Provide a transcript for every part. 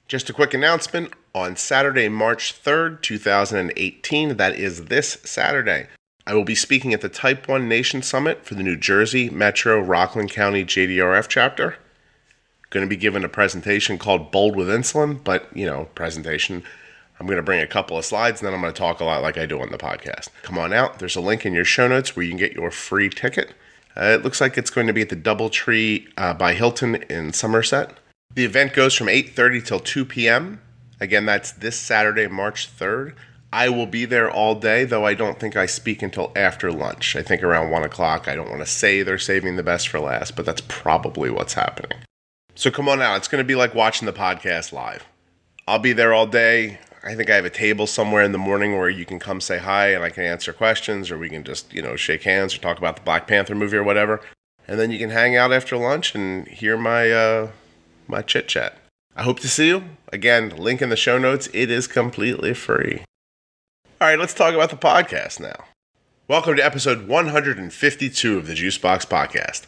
Just a quick announcement. On Saturday, March 3rd, 2018, that is this Saturday, I will be speaking at the TypeOne Nation Summit for the New Jersey Metro Rockland County JDRF chapter. Going to be giving a presentation called Bold With Insulin, but, presentation. I'm going to bring a couple of slides, and then I'm going to talk a lot like I do on the podcast. Come on out. There's a link in your show notes where you can get your free ticket. It looks like it's going to be at the DoubleTree by Hilton in Somerset. The event goes from 8:30 till 2 p.m. Again, that's this Saturday, March 3rd. I will be there all day, though I don't think I speak until after lunch. I think around 1 o'clock. I don't want to say they're saving the best for last, but that's probably what's happening. So come on out. It's going to be like watching the podcast live. I'll be there all day. I think I have a table somewhere in the morning where you can come say hi and I can answer questions, or we can just, shake hands or talk about the Black Panther movie or whatever. And then you can hang out after lunch and hear my chit chat. I hope to see you. Again, link in the show notes. It is completely free. All right, let's talk about the podcast now. Welcome to episode 152 of the Juicebox Podcast.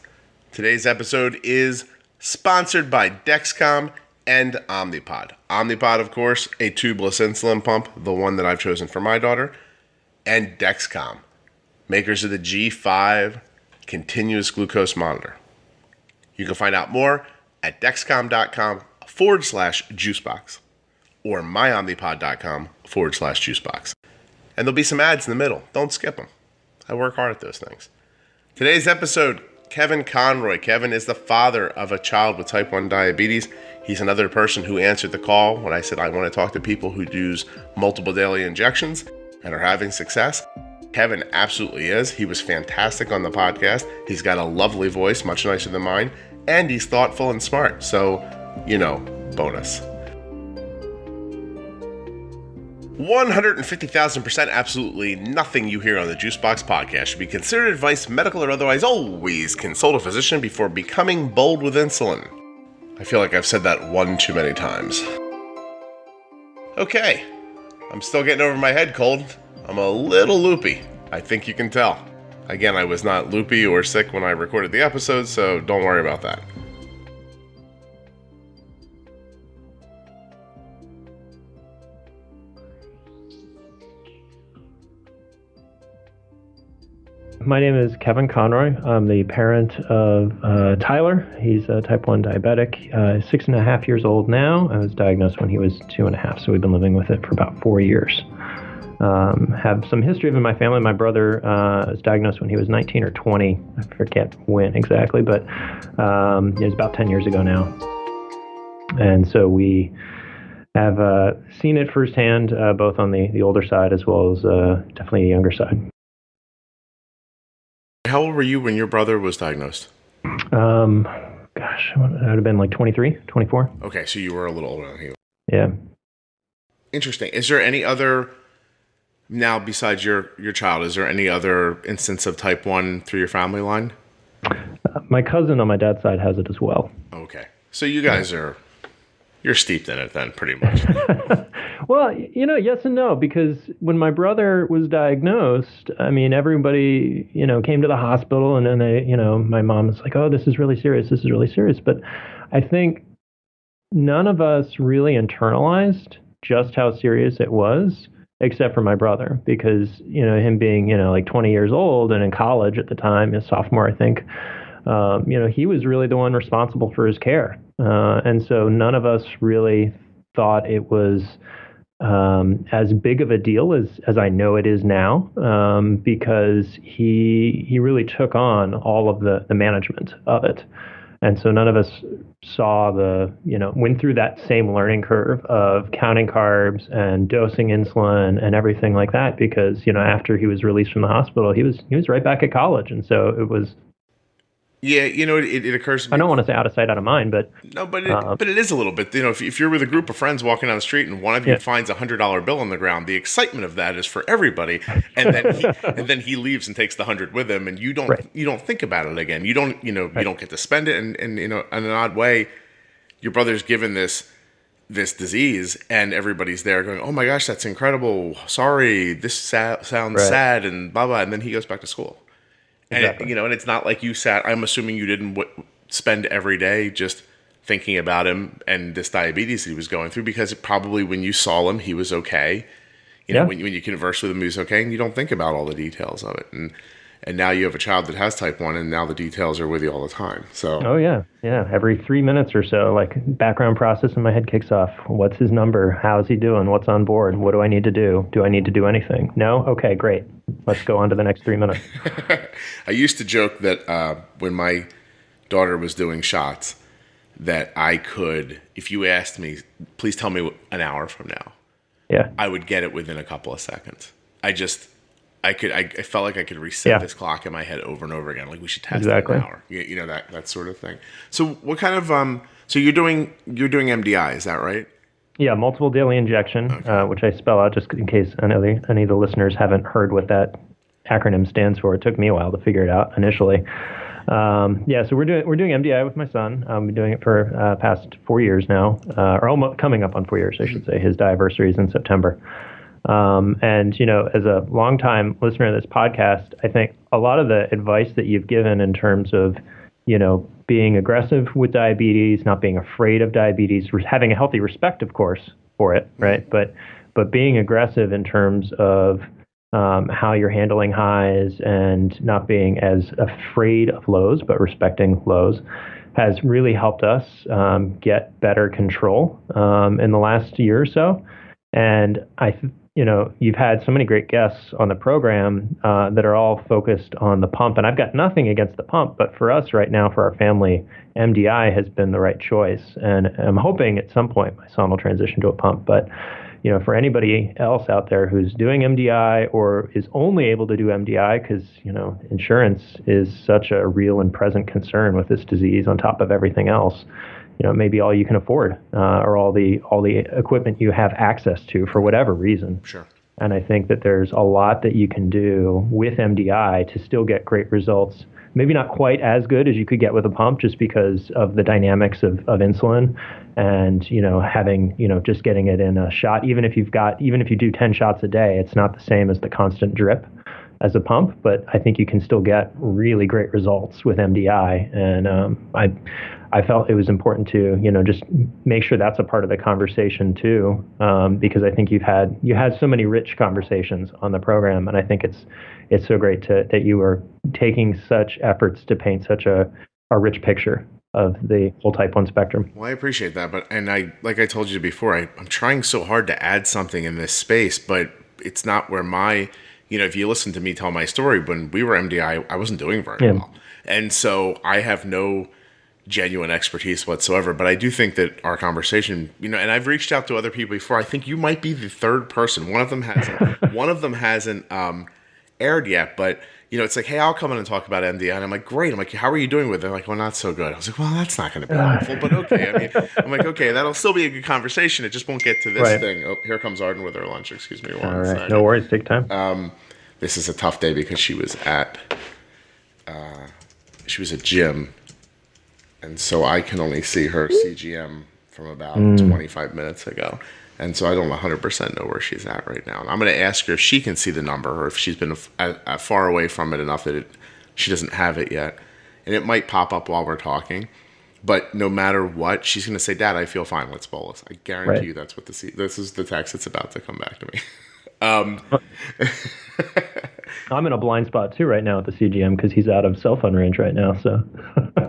Today's episode is sponsored by Dexcom and Omnipod. Omnipod, of course, a tubeless insulin pump, the one that I've chosen for my daughter, and Dexcom, makers of the G5 continuous glucose monitor. You can find out more at dexcom.com/juicebox or myomnipod.com/juicebox. And there'll be some ads in the middle. Don't skip them. I work hard at those things. Today's episode, Kevin Conroy. Kevin is the father of a child with type 1 diabetes. He's another person who answered the call when I said I want to talk to people who use multiple daily injections and are having success. Kevin absolutely is. He was fantastic on the podcast. He's got a lovely voice, much nicer than mine. And he's thoughtful and smart. So, bonus. 150,000% absolutely nothing you hear on the Juicebox Podcast should be considered advice, medical or otherwise. Always consult a physician before becoming bold with insulin. I feel like I've said that one too many times. Okay. I'm still getting over my head cold. I'm a little loopy. I think you can tell. Again, I was not loopy or sick when I recorded the episode, so don't worry about that. My name is Kevin Conroy. I'm the parent of Tyler. He's a type 1 diabetic. 6.5 years old now. I was diagnosed when he was 2.5, so we've been living with it for about 4 years. Have some history of it in my family. My brother was diagnosed when he was 19 or 20. I forget when exactly, but it was about 10 years ago now. And so we have seen it firsthand, both on the older side as well as definitely the younger side. How old were you when your brother was diagnosed? Gosh, I would have been like 23, 24. Okay, so you were a little older than he was. Yeah. Interesting. Is there any other, now besides your child, is there any other instance of type 1 through your family line? My cousin on my dad's side has it as well. Okay. So you guys you're steeped in it then, pretty much. Well, yes and no, because when my brother was diagnosed, everybody, came to the hospital and then they, my mom was like, oh, this is really serious. This is really serious. But I think none of us really internalized just how serious it was, except for my brother, because, him being, like 20 years old and in college at the time, a sophomore, I think, he was really the one responsible for his care. And so none of us really thought it was as big of a deal as I know it is now, because he really took on all of the management of it. And so none of us saw went through that same learning curve of counting carbs and dosing insulin and everything like that, because, after he was released from the hospital, he was right back at college. And so it was. Yeah, it occurs to me. I don't want to say out of sight, out of mind, but no, but it is a little bit. If you're with a group of friends walking down the street and one of you finds $100 bill on the ground, the excitement of that is for everybody. And then he leaves and takes the 100 with him, and you don't think about it again. You don't you don't get to spend it, and in an odd way, your brother's given this disease, and everybody's there going, "Oh my gosh, that's incredible! Sorry, this sounds sad," and blah blah. And then he goes back to school. Exactly. And and it's not like you sat. I'm assuming you didn't spend every day just thinking about him and this diabetes that he was going through, because probably when you saw him, he was okay. You know, when you converse with him, he was okay, and you don't think about all the details of it. And now you have a child that has type 1, and now the details are with you all the time. So. Oh, yeah. Yeah. Every 3 minutes or so, like, background process in my head kicks off. What's his number? How's he doing? What's on board? What do I need to do? Do I need to do anything? No? Okay, great. Let's go on to the next 3 minutes. I used to joke that when my daughter was doing shots, that I could, if you asked me, please tell me an hour from now, I would get it within a couple of seconds. I felt like I could reset this clock in my head over and over again. Like, we should test it an hour. You know, that sort of thing. So what kind of, so you're doing MDI, is that right? Yeah, multiple daily injection, which I spell out just in case any of the listeners haven't heard what that acronym stands for. It took me a while to figure it out initially. So we're doing MDI with my son. We've been doing it for past 4 years now, or almost coming up on 4 years, I should say. His anniversary is in September. And, you know, as a longtime listener of this podcast, I think a lot of the advice that you've given in terms of, you know, being aggressive with diabetes, not being afraid of diabetes, having a healthy respect, of course, for it, right? But being aggressive in terms of how you're handling highs and not being as afraid of lows, but respecting lows, has really helped us get better control in the last year or so. And you know, you've had so many great guests on the program that are all focused on the pump. And I've got nothing against the pump, but for us right now, for our family, MDI has been the right choice. And I'm hoping at some point my son will transition to a pump. But, you know, for anybody else out there who's doing MDI or is only able to do MDI because, you know, insurance is such a real and present concern with this disease on top of everything else, you know, maybe all you can afford or all the equipment you have access to for whatever reason. Sure. And I think that there's a lot that you can do with MDI to still get great results. Maybe not quite as good as you could get with a pump just because of the dynamics of insulin and, you know, having, you know, just getting it in a shot. Even if you do 10 shots a day, it's not the same as the constant drip as a pump, but I think you can still get really great results with MDI. And I felt it was important to, you know, just make sure that's a part of the conversation too, because I think you had so many rich conversations on the program, and I think it's so great that you are taking such efforts to paint such a rich picture of the whole type 1 spectrum. Well, I appreciate that, like I told you before, I'm trying so hard to add something in this space, but it's not where you know, if you listen to me tell my story, when we were MDI, I wasn't doing very well. And so I have no genuine expertise whatsoever, but I do think that our conversation, you know, and I've reached out to other people before. I think you might be the third person. One of them hasn't aired yet, but you know, it's like, hey, I'll come in and talk about MDI, and I'm like, great. I'm like, how are you doing with it? They're like, well, not so good. I was like, well, that's not going to be helpful, but okay. I mean, I'm like, okay, that'll still be a good conversation. It just won't get to this thing. Oh, here comes Arden with her lunch. Excuse me. All right, no worries. Take time. This is a tough day because she was at gym, and so I can only see her CGM from about 25 minutes ago. And so I don't 100% know where she's at right now. And I'm going to ask her if she can see the number or if she's been far away from it enough that she doesn't have it yet. And it might pop up while we're talking. But no matter what, she's going to say, Dad, I feel fine. Let's bolus. I guarantee you that's what this is the text that's about to come back to me. I'm in a blind spot too right now with the CGM because he's out of cell phone range right now. So.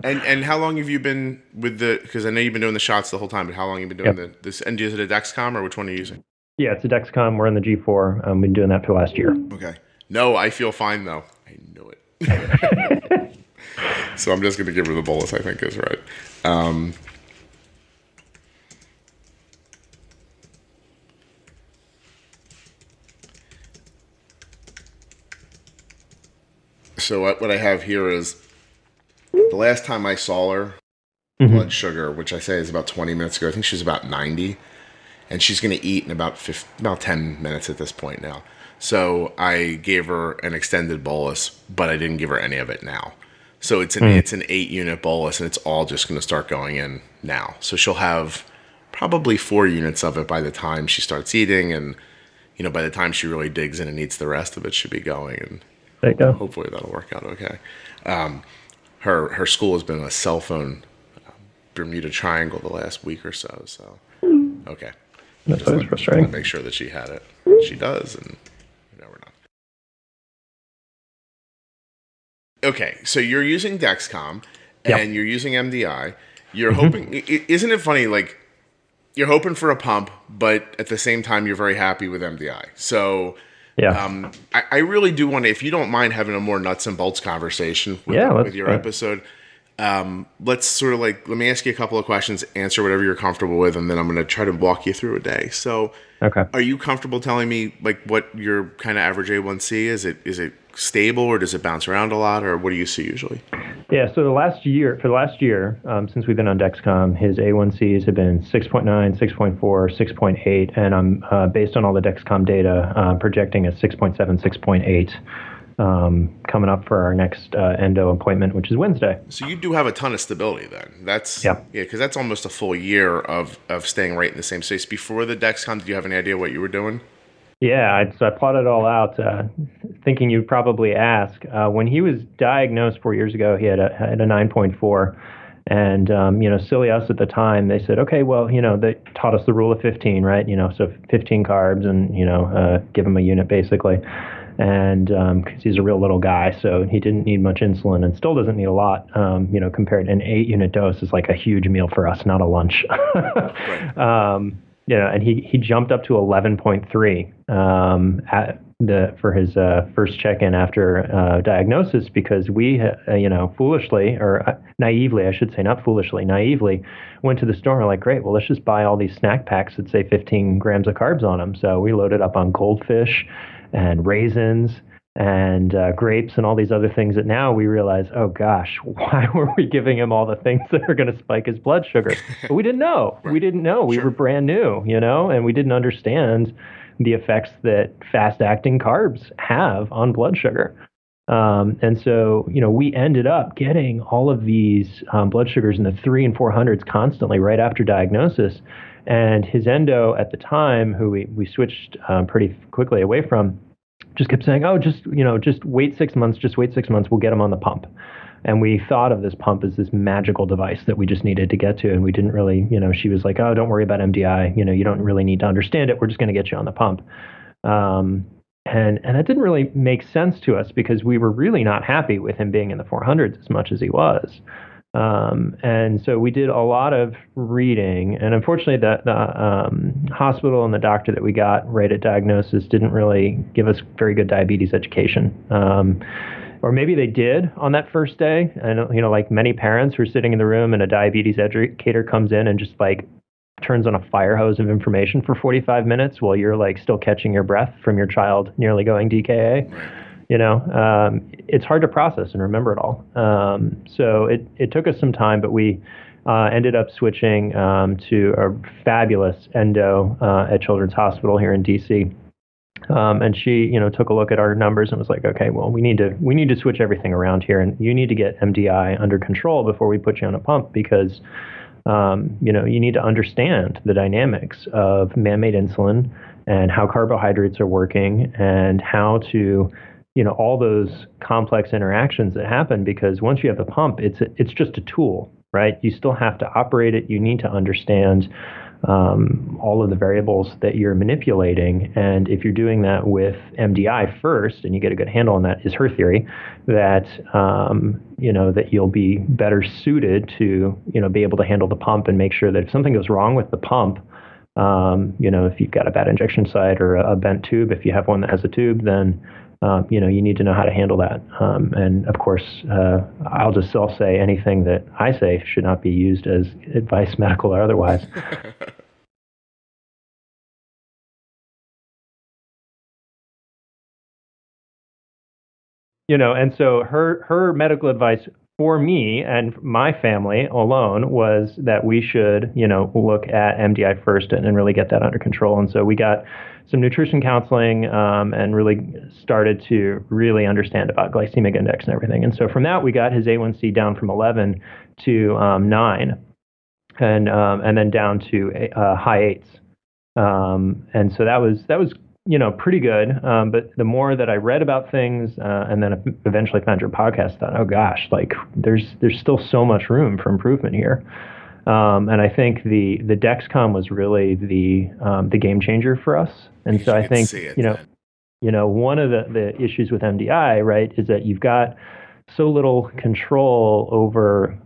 And how long have you been with because I know you've been doing the shots the whole time, but how long have you been doing this? And is it a Dexcom or which one are you using? Yeah, it's a Dexcom. We're in the G4. We've been doing that for the last year. Okay. No, I feel fine though. I knew it. So I'm just going to give her the bolus, I think is right. So what I have here is the last time I saw her, blood sugar, which I say is about 20 minutes ago. I think she's about 90, and she's going to eat in about 10 minutes at this point now. So I gave her an extended bolus, but I didn't give her any of it now. So it's an 8-unit bolus, and it's all just going to start going in now. So she'll have probably 4 units of it by the time she starts eating, and you know, by the time she really digs in and eats the rest of it, should be going. And there you go. Hopefully that'll work out okay. Her school has been a cell phone Bermuda Triangle the last week or so. So, okay. That's always frustrating. Make sure that she had it. She does, and you never know. Okay, so you're using Dexcom, and you're using MDI. You're hoping, isn't it funny, like, you're hoping for a pump, but at the same time, you're very happy with MDI. So, I really do want to, if you don't mind having a more nuts and bolts conversation with your episode, let's sort of like, let me ask you a couple of questions, answer whatever you're comfortable with, and then I'm going to try to walk you through a day. So, are you comfortable telling me like what your kind of average A1C is? Is it stable, or does it bounce around a lot, or what do you see usually? Yeah, so for the last year, since we've been on Dexcom, his A1Cs have been 6.9, 6.4, 6.8, and I'm based on all the Dexcom data, projecting a 6.7, 6.8. Coming up for our next endo appointment, which is Wednesday. So you do have a ton of stability then. That's because that's almost a full year of staying right in the same space. Before the Dexcom, did you have any idea what you were doing? Yeah, so I plotted it all out, thinking you'd probably ask. When he was diagnosed 4 years ago, he had a 9.4. And, silly us at the time, they said, okay, well, they taught us the rule of 15, right? So 15 carbs and, give him a unit basically. And because he's a real little guy, so he didn't need much insulin and still doesn't need a lot, compared to an 8-unit dose is like a huge meal for us, not a lunch. Right. And he jumped up to 11.3 for his first check-in after diagnosis, because we, foolishly, or naively, I should say, not foolishly, naively, went to the store and we're like, great, well, let's just buy all these snack packs that say 15 grams of carbs on them. So we loaded up on goldfish and raisins and grapes and all these other things that now we realize, oh gosh, why were we giving him all the things that are going to spike his blood sugar? But we didn't know. Right. We didn't know. We were brand new, and we didn't understand the effects that fast-acting carbs have on blood sugar. And so, we ended up getting all of these blood sugars in the 300s and 400s constantly right after diagnosis. And his endo at the time, who we switched pretty quickly away from, just kept saying, oh, just wait 6 months, we'll get him on the pump. And we thought of this pump as this magical device that we just needed to get to. And we didn't really, she was like, oh, don't worry about MDI. You don't really need to understand it. We're just going to get you on the pump. And that didn't really make sense to us because we were really not happy with him being in the 400s as much as he was. And so we did a lot of reading, and unfortunately the hospital and the doctor that we got right at diagnosis didn't really give us very good diabetes education. Or maybe they did on that first day. And, like many parents who are sitting in the room and a diabetes educator comes in and just like turns on a fire hose of information for 45 minutes while you're like still catching your breath from your child nearly going DKA. It's hard to process and remember it all. So it took us some time, but we ended up switching to a fabulous endo at Children's Hospital here in DC. And she, took a look at our numbers and was like, okay, well, we need to switch everything around here, and you need to get MDI under control before we put you on a pump, because you need to understand the dynamics of man-made insulin and how carbohydrates are working and how to all those complex interactions that happen, because once you have the pump, it's just a tool, right? You still have to operate it. You need to understand all of the variables that you're manipulating. And if you're doing that with MDI first, and you get a good handle on that, is her theory, that, that you'll be better suited to, be able to handle the pump and make sure that if something goes wrong with the pump, if you've got a bad injection site or a bent tube, if you have one that has a tube, then you need to know how to handle that. And of course, I'll say anything that I say should not be used as advice, medical or otherwise. And so her medical advice for me and my family alone was that we should, look at MDI first and really get that under control. And so we got some nutrition counseling and really started to really understand about glycemic index and everything. And so from that, we got his A1C down from 11 to 9, and then down to high 8s. And so that was pretty good. But the more that I read about things and then eventually found your podcast, I thought, oh gosh, like there's still so much room for improvement here. And I think the Dexcom was really the game changer for us. And Because so you I could think, see it you know, then. one of the issues with MDI, right, is that you've got so little control over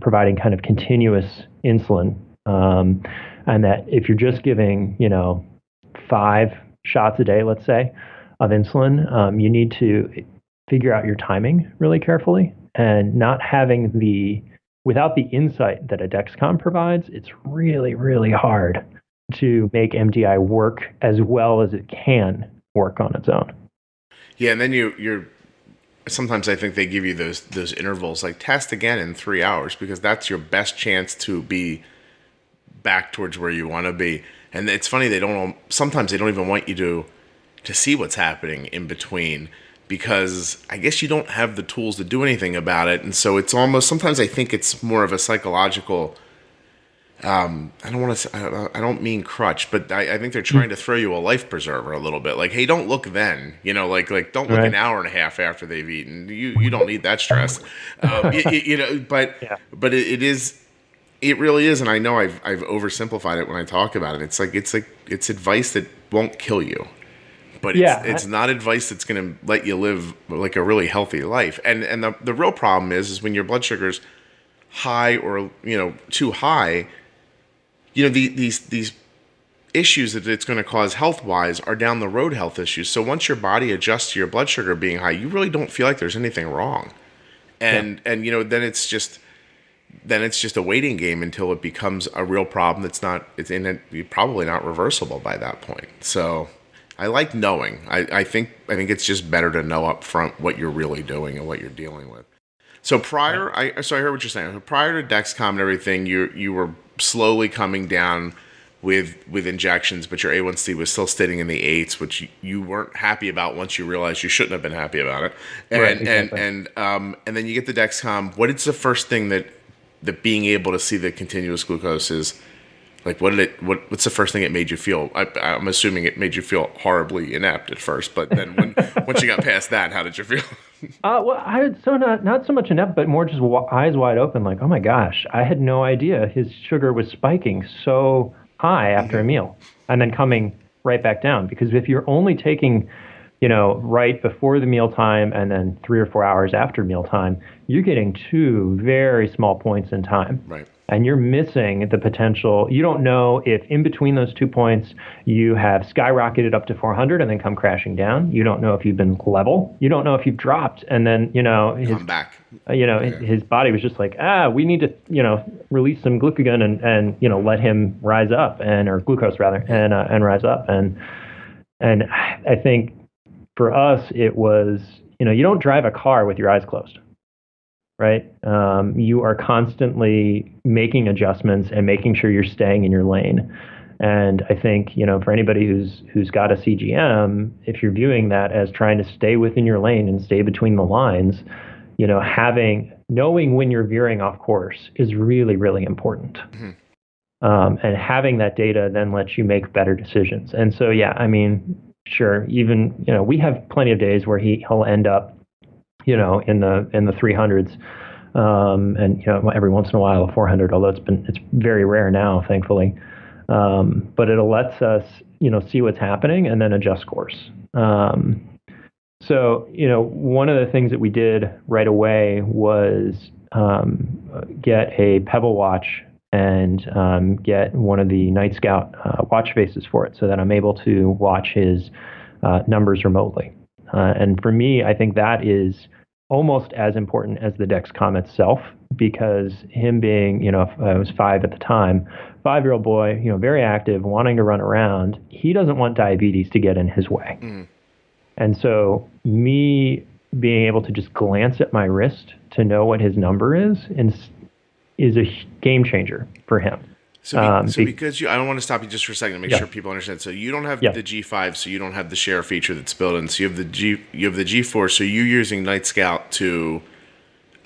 providing kind of continuous insulin, and that if you're just giving, 5 shots a day, let's say, of insulin, you need to figure out your timing really carefully, and not having without the insight that a Dexcom provides, it's really, really hard to make MDI work as well as it can work on its own. Yeah, and then you're sometimes I think they give you those intervals, like test again in 3 hours, because that's your best chance to be back towards where you want to be. And it's funny, sometimes they don't even want you to see what's happening in between, because I guess you don't have the tools to do anything about it. And so it's almost, sometimes I think it's more of a psychological, I don't mean crutch, but I think they're trying to throw you a life preserver a little bit. Like, hey, don't look then, like don't look Right. an hour and a half after they've eaten. You don't need that stress, but Yeah. but it really is. And I know I've oversimplified it when I talk about it. It's advice that won't kill you, but it's not advice that's going to let you live like a really healthy life. And the real problem is when your blood sugar's high or too high, these issues that it's going to cause health-wise are down the road health issues. So once your body adjusts to your blood sugar being high, you really don't feel like there's anything wrong. And then it's just a waiting game until it becomes a real problem it's probably not reversible by that point. So I like knowing. I think it's just better to know up front what you're really doing and what you're dealing with. So I heard what you're saying. Prior to Dexcom and everything, you were slowly coming down with injections, but your A1C was still sitting in the 8s, which you weren't happy about once you realized you shouldn't have been happy about it. And Right, exactly. and then you get the Dexcom. What is the first thing that being able to see the continuous glucose is? Like, what's the first thing it made you feel? I'm assuming it made you feel horribly inept at first, but then once you got past that, how did you feel? Well, I had not so much inept, but more just eyes wide open, like, oh my gosh, I had no idea his sugar was spiking so high after a meal and then coming right back down. Because if you're only taking, right before the meal time and then 3 or 4 hours after mealtime, you're getting 2 very small points in time. Right. And you're missing the potential. You don't know if in between those 2 points you have skyrocketed up to 400 and then come crashing down. You don't know if you've been level. You don't know if you've dropped and then Come back. His body was just like, we need to release some glucagon and let him rise up or glucose rather and rise up and I think for us it was you don't drive a car with your eyes closed. Right? You are constantly making adjustments and making sure you're staying in your lane. And I think, for anybody who's got a CGM, if you're viewing that as trying to stay within your lane and stay between the lines, knowing when you're veering off course is really, really important. Mm-hmm. And having that data then lets you make better decisions. And so, sure, even, we have plenty of days where he'll end up in the 300s, and every once in a while a 400, although it's very rare now, thankfully. But it lets us see what's happening and then adjust course. So one of the things that we did right away was get a Pebble watch and get one of the Night Scout watch faces for it, so that I'm able to watch his numbers remotely. And for me, I think that is almost as important as the Dexcom itself, because him being, I was 5 at the time, 5-year-old boy, very active, wanting to run around, he doesn't want diabetes to get in his way. Mm. And so me being able to just glance at my wrist to know what his number is a game changer for him. Because I don't want to stop you just for a second to make sure people understand. So you don't have the G5, so you don't have the share feature that's built in. So you have the G4, so you're using Night Scout so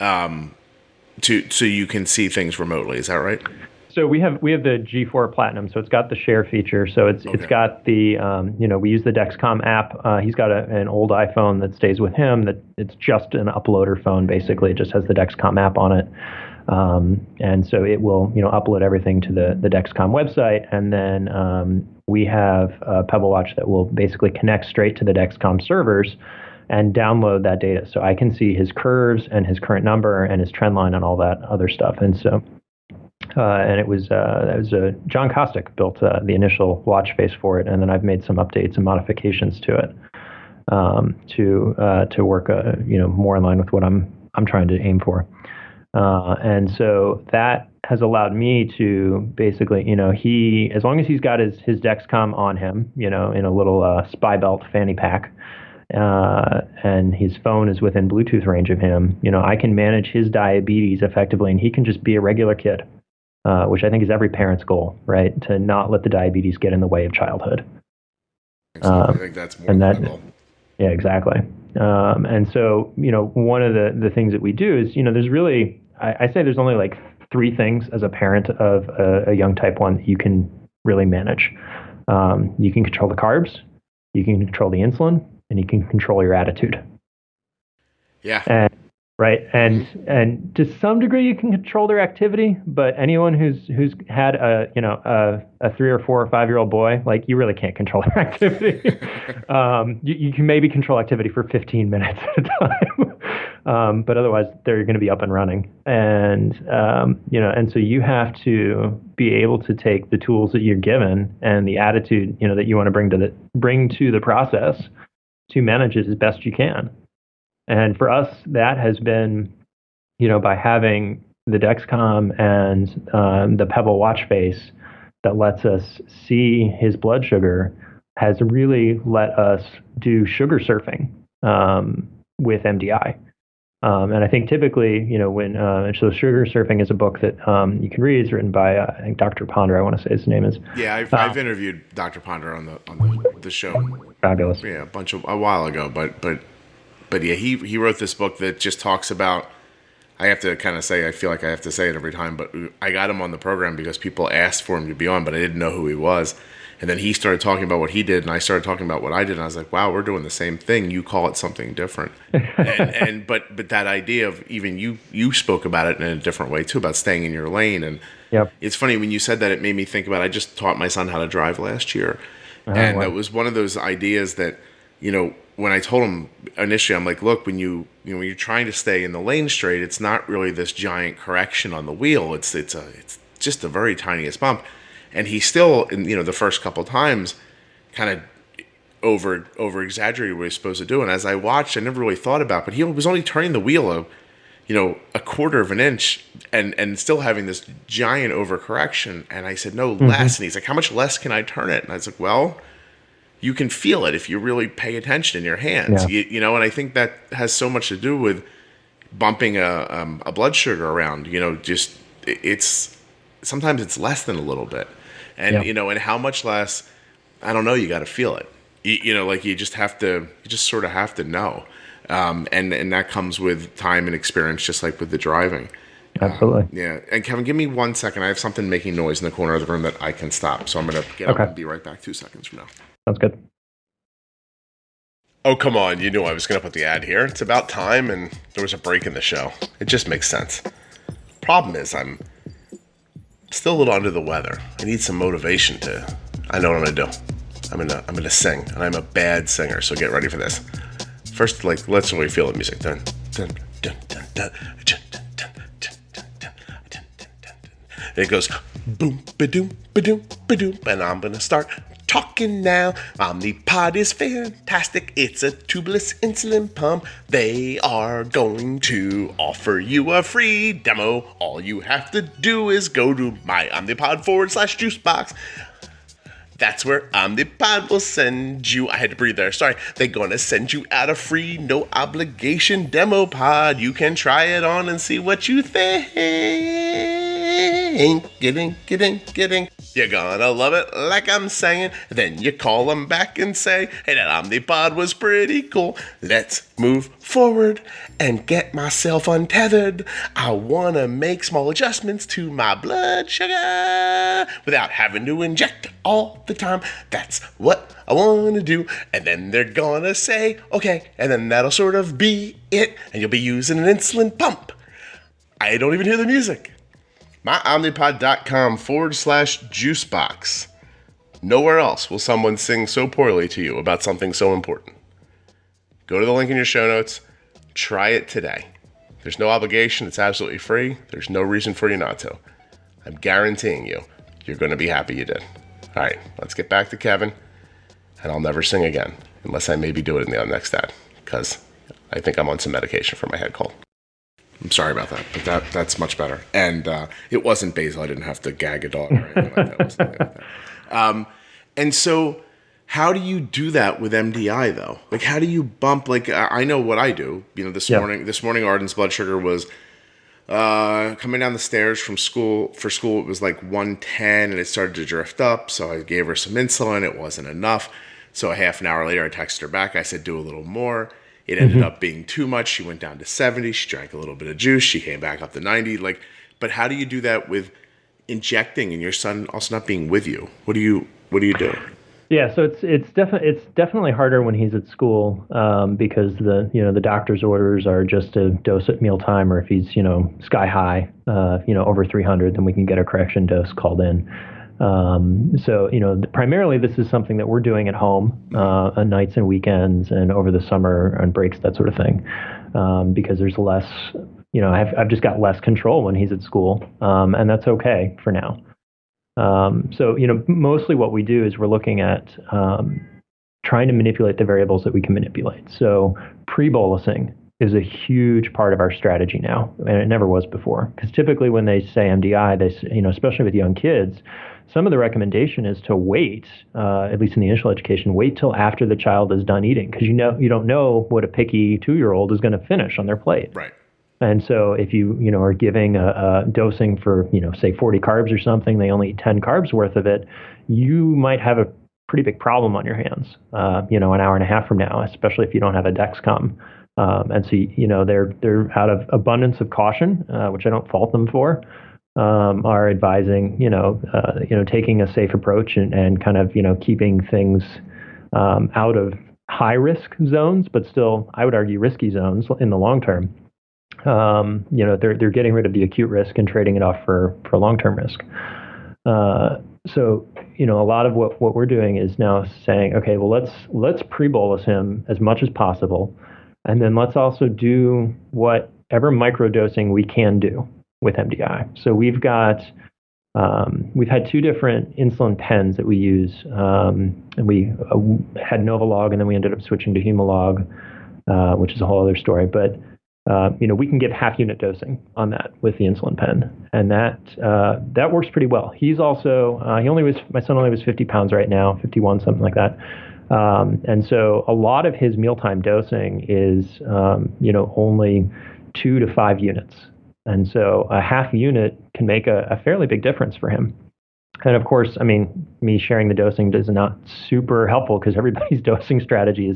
you can see things remotely. Is that right? So we have the G4 Platinum, so it's got the share feature. So it's got the we use the Dexcom app. He's got an old iPhone that stays with him. That it's just an uploader phone basically. It just has the Dexcom app on it. And so it will, upload everything to the Dexcom website. And then we have a Pebble Watch that will basically connect straight to the Dexcom servers and download that data. So I can see his curves and his current number and his trend line and all that other stuff. And so, and it was John Kostick built the initial watch face for it. And then I've made some updates and modifications to it to work, more in line with what I'm trying to aim for. And so that has allowed me to basically, as long as he's got his Dexcom on him, in a little spy belt fanny pack, and his phone is within Bluetooth range of him, I can manage his diabetes effectively, and he can just be a regular kid, which I think is every parent's goal, right? To not let the diabetes get in the way of childhood. I think that's more than the goal. Yeah, exactly. And so, one of the things that we do is, there's really, I say there's only like 3 things as a parent of a young type 1 that you can really manage. You can control the carbs, you can control the insulin, and you can control your attitude. Yeah. Right. And to some degree you can control their activity, but anyone who's had a 3 or 4 or 5-year-old boy, like, you really can't control their activity. You can maybe control activity for 15 minutes at a time. But otherwise they're going to be up and running. And and so you have to be able to take the tools that you're given and the attitude, that you want to bring to the process to manage it as best you can. And for us, that has been, by having the Dexcom and the Pebble watch face that lets us see his blood sugar, has really let us do sugar surfing with MDI. And I think typically, when so Sugar Surfing is a book that you can read. It's written by I think Dr. Ponder. I want to say his name is. Yeah, I've interviewed Dr. Ponder on the show. Fabulous. Yeah, a while ago, but yeah, he wrote this book that just talks about. I have to kind of say, I feel like I have to say it every time, but I got him on the program because people asked for him to be on, but I didn't know who he was. And then he started talking about what he did, and I started talking about what I did, and I was like, wow, we're doing the same thing. You call it something different. But that idea of, even you spoke about it in a different way too, about staying in your lane. And yep. It's funny, when you said that, it made me think about, I just taught my son how to drive last year. And wow. That was one of those ideas that, when I told him initially, I'm like, look, when you're trying to stay in the lane straight, it's not really this giant correction on the wheel. It's just the very tiniest bump. And he still, in the first couple times, kind of over exaggerated what he's supposed to do. And as I watched, I never really thought about it, but he was only turning the wheel a quarter of an inch and still having this giant overcorrection. And I said, no, less. And he's like, how much less can I turn it? And I was like, well, you can feel it if you really pay attention in your hands. Yeah. And I think that has so much to do with bumping a blood sugar around. Just sometimes it's less than a little bit. And, and how much less, I don't know, you got to feel it. You just sort of have to know. And that comes with time and experience, just like with the driving. Absolutely. Yeah. And Kevin, give me 1 second. I have something making noise in the corner of the room that I can stop. So I'm going to get up and be right back 2 seconds from now. Sounds good. Oh, come on. You knew I was going to put the ad here. It's about time, and there was a break in the show. It just makes sense. Problem is, I'm still a little under the weather. I need some motivation I know what I'm going to do. I'm going to sing, and I'm a bad singer, so get ready for this. First, let's really feel the music. Dun, dun, dun, dun, dun, dun, dun, dun, dun, dun, dun, dun, dun. And it goes boom, ba-doom, ba-doom, ba-doom, and I'm going to start talking now. Omnipod is fantastic. It's a tubeless insulin pump. They are going to offer you a free demo. All you have to do is go to my_Omnipod/Juicebox. That's where Omnipod will send you. I had to breathe there. Sorry. They're going to send you out a free, no obligation demo pod. You can try it on and see what you think. Getting. You're gonna love it, like I'm saying. Then you call them back and say, hey, that Omnipod was pretty cool. Let's move forward and get myself untethered. I want to make small adjustments to my blood sugar without having to inject all the time. That's what I want to do. And then they're gonna say, okay, and then that'll sort of be it. And you'll be using an insulin pump. I don't even hear the music. myomnipod.com/juicebox. Nowhere else will someone sing so poorly to you about something so important. Go to the link in your show notes. Try it today. There's no obligation. It's absolutely free. There's no reason for you not to. I'm guaranteeing you're going to be happy you did. All right, let's get back to Kevin. And I'll never sing again, unless I maybe do it in the next ad, because I think I'm on some medication for my head cold. I'm sorry about that, but that's much better. And it wasn't basal. I didn't have to gag a dog or anything like that. And so how do you do that with MDI, though? Like, how do you bump? Like, I know what I do. You know, this morning, Arden's blood sugar was coming down the stairs from school. For school, it was like 110, and it started to drift up. So I gave her some insulin. It wasn't enough. So a half an hour later, I texted her back. I said, do a little more. It ended up being too much. She went down to 70. She drank a little bit of juice. She came back up to 90. Like, but how do you do that with injecting and your son also not being with you? What do you do? Yeah, so it's definitely harder when he's at school because the doctor's orders are just to dose at mealtime, or if he's sky high, over 300, then we can get a correction dose called in. So primarily this is something that we're doing at home on nights and weekends and over the summer on breaks, that sort of thing, because there's less. I've just got less control when he's at school, and that's okay for now. So mostly what we do is we're looking at trying to manipulate the variables that we can manipulate. So pre-bolusing is a huge part of our strategy now, and it never was before. Because typically when they say MDI, especially with young kids, some of the recommendation is to wait, at least in the initial education, wait till after the child is done eating, because you don't know what a picky 2-year-old is going to finish on their plate. Right. And so if you are giving a dosing for, say 40 carbs or something, they only eat 10 carbs worth of it, you might have a pretty big problem on your hands, an hour and a half from now, especially if you don't have a Dexcom. And so, they're out of abundance of caution, which I don't fault them for, are advising, taking a safe approach and kind of, keeping things out of high risk zones, but still, I would argue, risky zones in the long term. They're getting rid of the acute risk and trading it off for long-term risk. So, a lot of what we're doing is now saying, okay, well, let's pre-bolus him as much as possible. And then let's also do whatever microdosing we can do with MDI. So we've had 2 different insulin pens that we use. And we had Novolog, and then we ended up switching to Humalog, which is a whole other story. But we can give half unit dosing on that with the insulin pen, and that works pretty well. He's also my son only was 50 pounds right now, 51, something like that. And so a lot of his mealtime dosing is only 2 to 5 units, and so a half unit can make a fairly big difference for him. And of course, me sharing the dosing is not super helpful because everybody's dosing strategy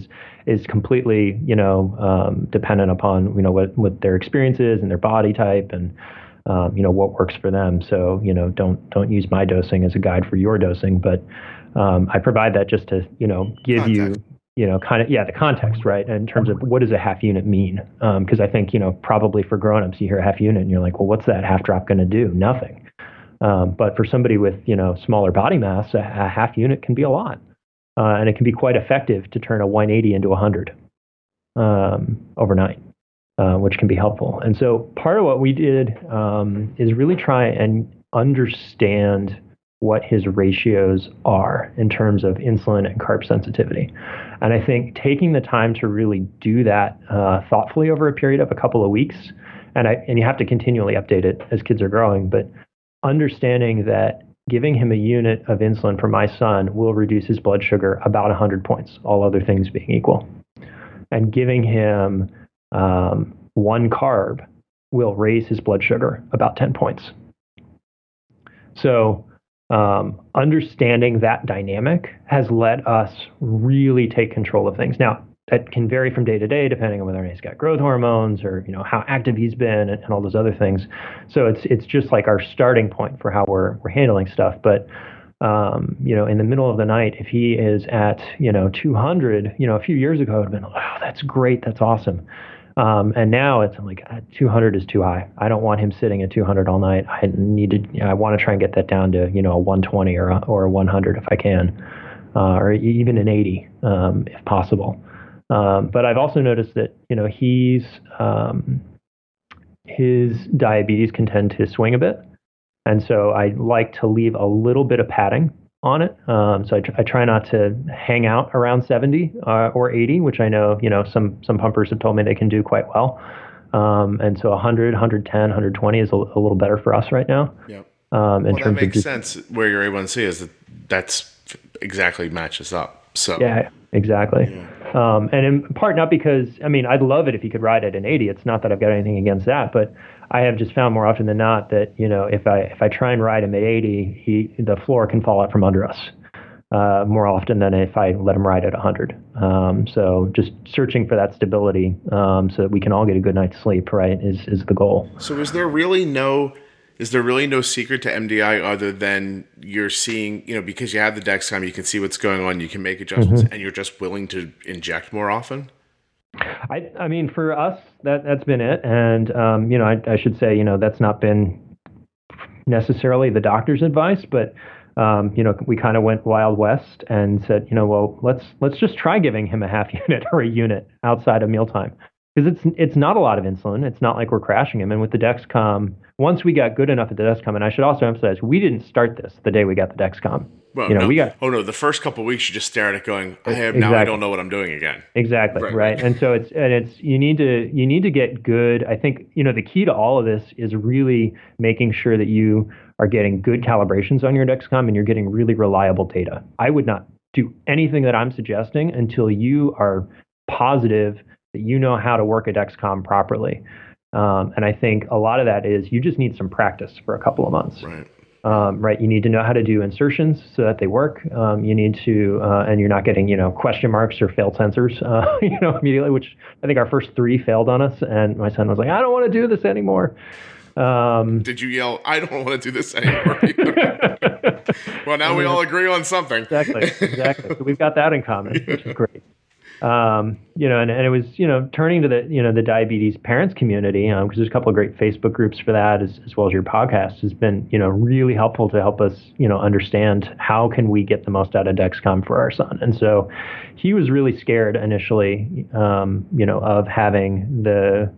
is completely, dependent upon, what their experience is and their body type and, what works for them. So, don't use my dosing as a guide for your dosing, but I provide that just to, give context. you, the context, right? In terms of what does a half unit mean? Because I think, probably for grownups, you hear a half unit and you're like, well, what's that half drop going to do? Nothing. But for somebody with, smaller body mass, a half unit can be a lot. And it can be quite effective to turn a 180 into 100 overnight, which can be helpful. And so part of what we did is really try and understand what his ratios are in terms of insulin and carb sensitivity. And I think taking the time to really do that thoughtfully over a period of a couple of weeks, and you have to continually update it as kids are growing, but understanding that giving him a unit of insulin for my son will reduce his blood sugar about 100 points, all other things being equal. And giving him 1 carb will raise his blood sugar about 10 points. So understanding that dynamic has let us really take control of things. Now, that can vary from day to day, depending on whether he's got growth hormones or how active he's been and all those other things. So it's just like our starting point for how we're handling stuff. But in the middle of the night, if he is at 200, a few years ago, it would have been, oh, that's great, that's awesome. And now it's like 200 is too high. I don't want him sitting at 200 all night. I want to try and get that down to, a 120 or a 100 if I can, or even an 80 if possible. But I've also noticed that, his diabetes can tend to swing a bit. And so I like to leave a little bit of padding on it. So I try not to hang out around 70 or 80, which I know, some pumpers have told me they can do quite well. And so 100, 110, 120 is a little better for us right now. Yeah. In terms that makes of sense where your A1C is. That's exactly matches up. So yeah, exactly. Yeah. And in part, not because, I'd love it if he could ride at an 80. It's not that I've got anything against that, but I have just found more often than not that, if I try and ride him at 80, the floor can fall out from under us more often than if I let him ride at 100. So just searching for that stability so that we can all get a good night's sleep, right, is the goal. So is there really no secret to MDI other than you're seeing, because you have the Dexcom, you can see what's going on, you can make adjustments, and you're just willing to inject more often? I mean, for us, that's been it. And, I should say, that's not been necessarily the doctor's advice, but, we kind of went Wild West and said, well, let's just try giving him a half unit or a unit outside of mealtime. Because it's not a lot of insulin. It's not like we're crashing him. And with the Dexcom, once we got good enough at the Dexcom, and I should also emphasize, we didn't start this the day we got the Dexcom. Well, the first couple of weeks you just stare at it going, now I don't know what I'm doing again. Exactly, right. And so it's you need to get good. I think, the key to all of this is really making sure that you are getting good calibrations on your Dexcom and you're getting really reliable data. I would not do anything that I'm suggesting until you are positive that you know how to work a Dexcom properly. And I think a lot of that is you just need some practice for a couple of months. Right. Right. You need to know how to do insertions so that they work. You need to, and you're not getting, question marks or failed sensors, immediately, which I think our first 3 failed on us. And my son was like, I don't want to do this anymore. Did you yell, I don't want to do this anymore? Well, now we all agree on something. Exactly. So we've got that in common, which is great. And it was, turning to the diabetes parents community, because there's a couple of great Facebook groups for that, as well as your podcast has been, really helpful to help us, understand how can we get the most out of Dexcom for our son. And so he was really scared initially, of having the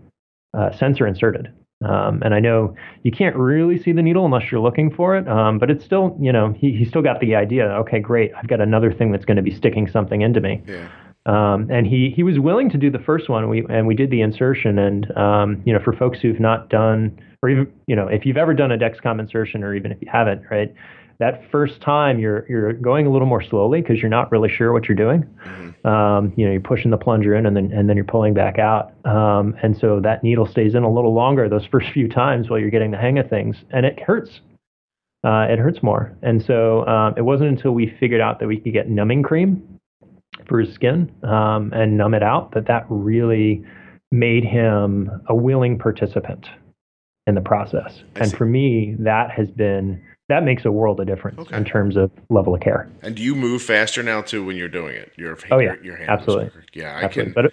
sensor inserted. And I know you can't really see the needle unless you're looking for it, but it's still, he still got the idea, okay, great, I've got another thing that's going to be sticking something into me. Yeah. And he was willing to do the first one. We did the insertion, and for folks who've not done, or even if you've ever done a Dexcom insertion, or even if you haven't, right, that first time you're going a little more slowly because you're not really sure what you're doing. Mm-hmm. You're pushing the plunger in, and then you're pulling back out, and so that needle stays in a little longer those first few times while you're getting the hang of things, and it hurts. It hurts more, and so it wasn't until we figured out that we could get numbing cream for his skin and numb it out that really made him a willing participant in the process. And for me, that makes a world of difference in terms of level of care. And do you move faster now too when you're doing it? Your hand absolutely. Yeah, absolutely. I can.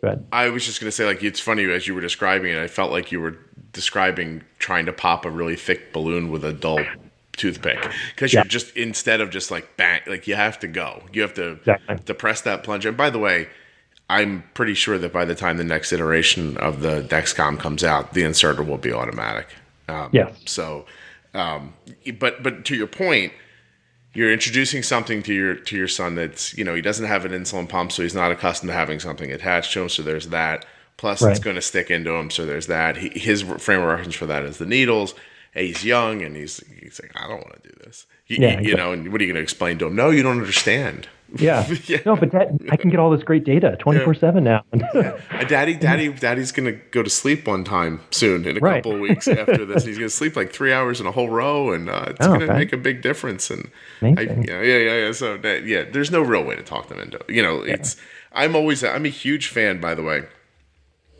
Go ahead. I was just going to say, it's funny as you were describing it, I felt like you were describing trying to pop a really thick balloon with a dull toothpick, because you're just, instead of just like bang, like you have to go, you have to press that plunger. And by the way, I'm pretty sure that by the time the next iteration of the Dexcom comes out, the inserter will be automatic. Yes. So, but to your point, you're introducing something to your son that's, he doesn't have an insulin pump, so he's not accustomed to having something attached to him. So there's that. Plus, it's going to stick into him. So there's that. His frame of reference for that is the needles. He's young, and he's like, I don't want to do this. And what are you going to explain to him? No, you don't understand. Yeah. No, but I can get all this great data 24/7 now. Daddy's going to go to sleep one time soon in a couple of weeks after this. He's going to sleep like 3 hours in a whole row, and it's going to make a big difference. And So there's no real way to talk them into it. I'm a huge fan, by the way,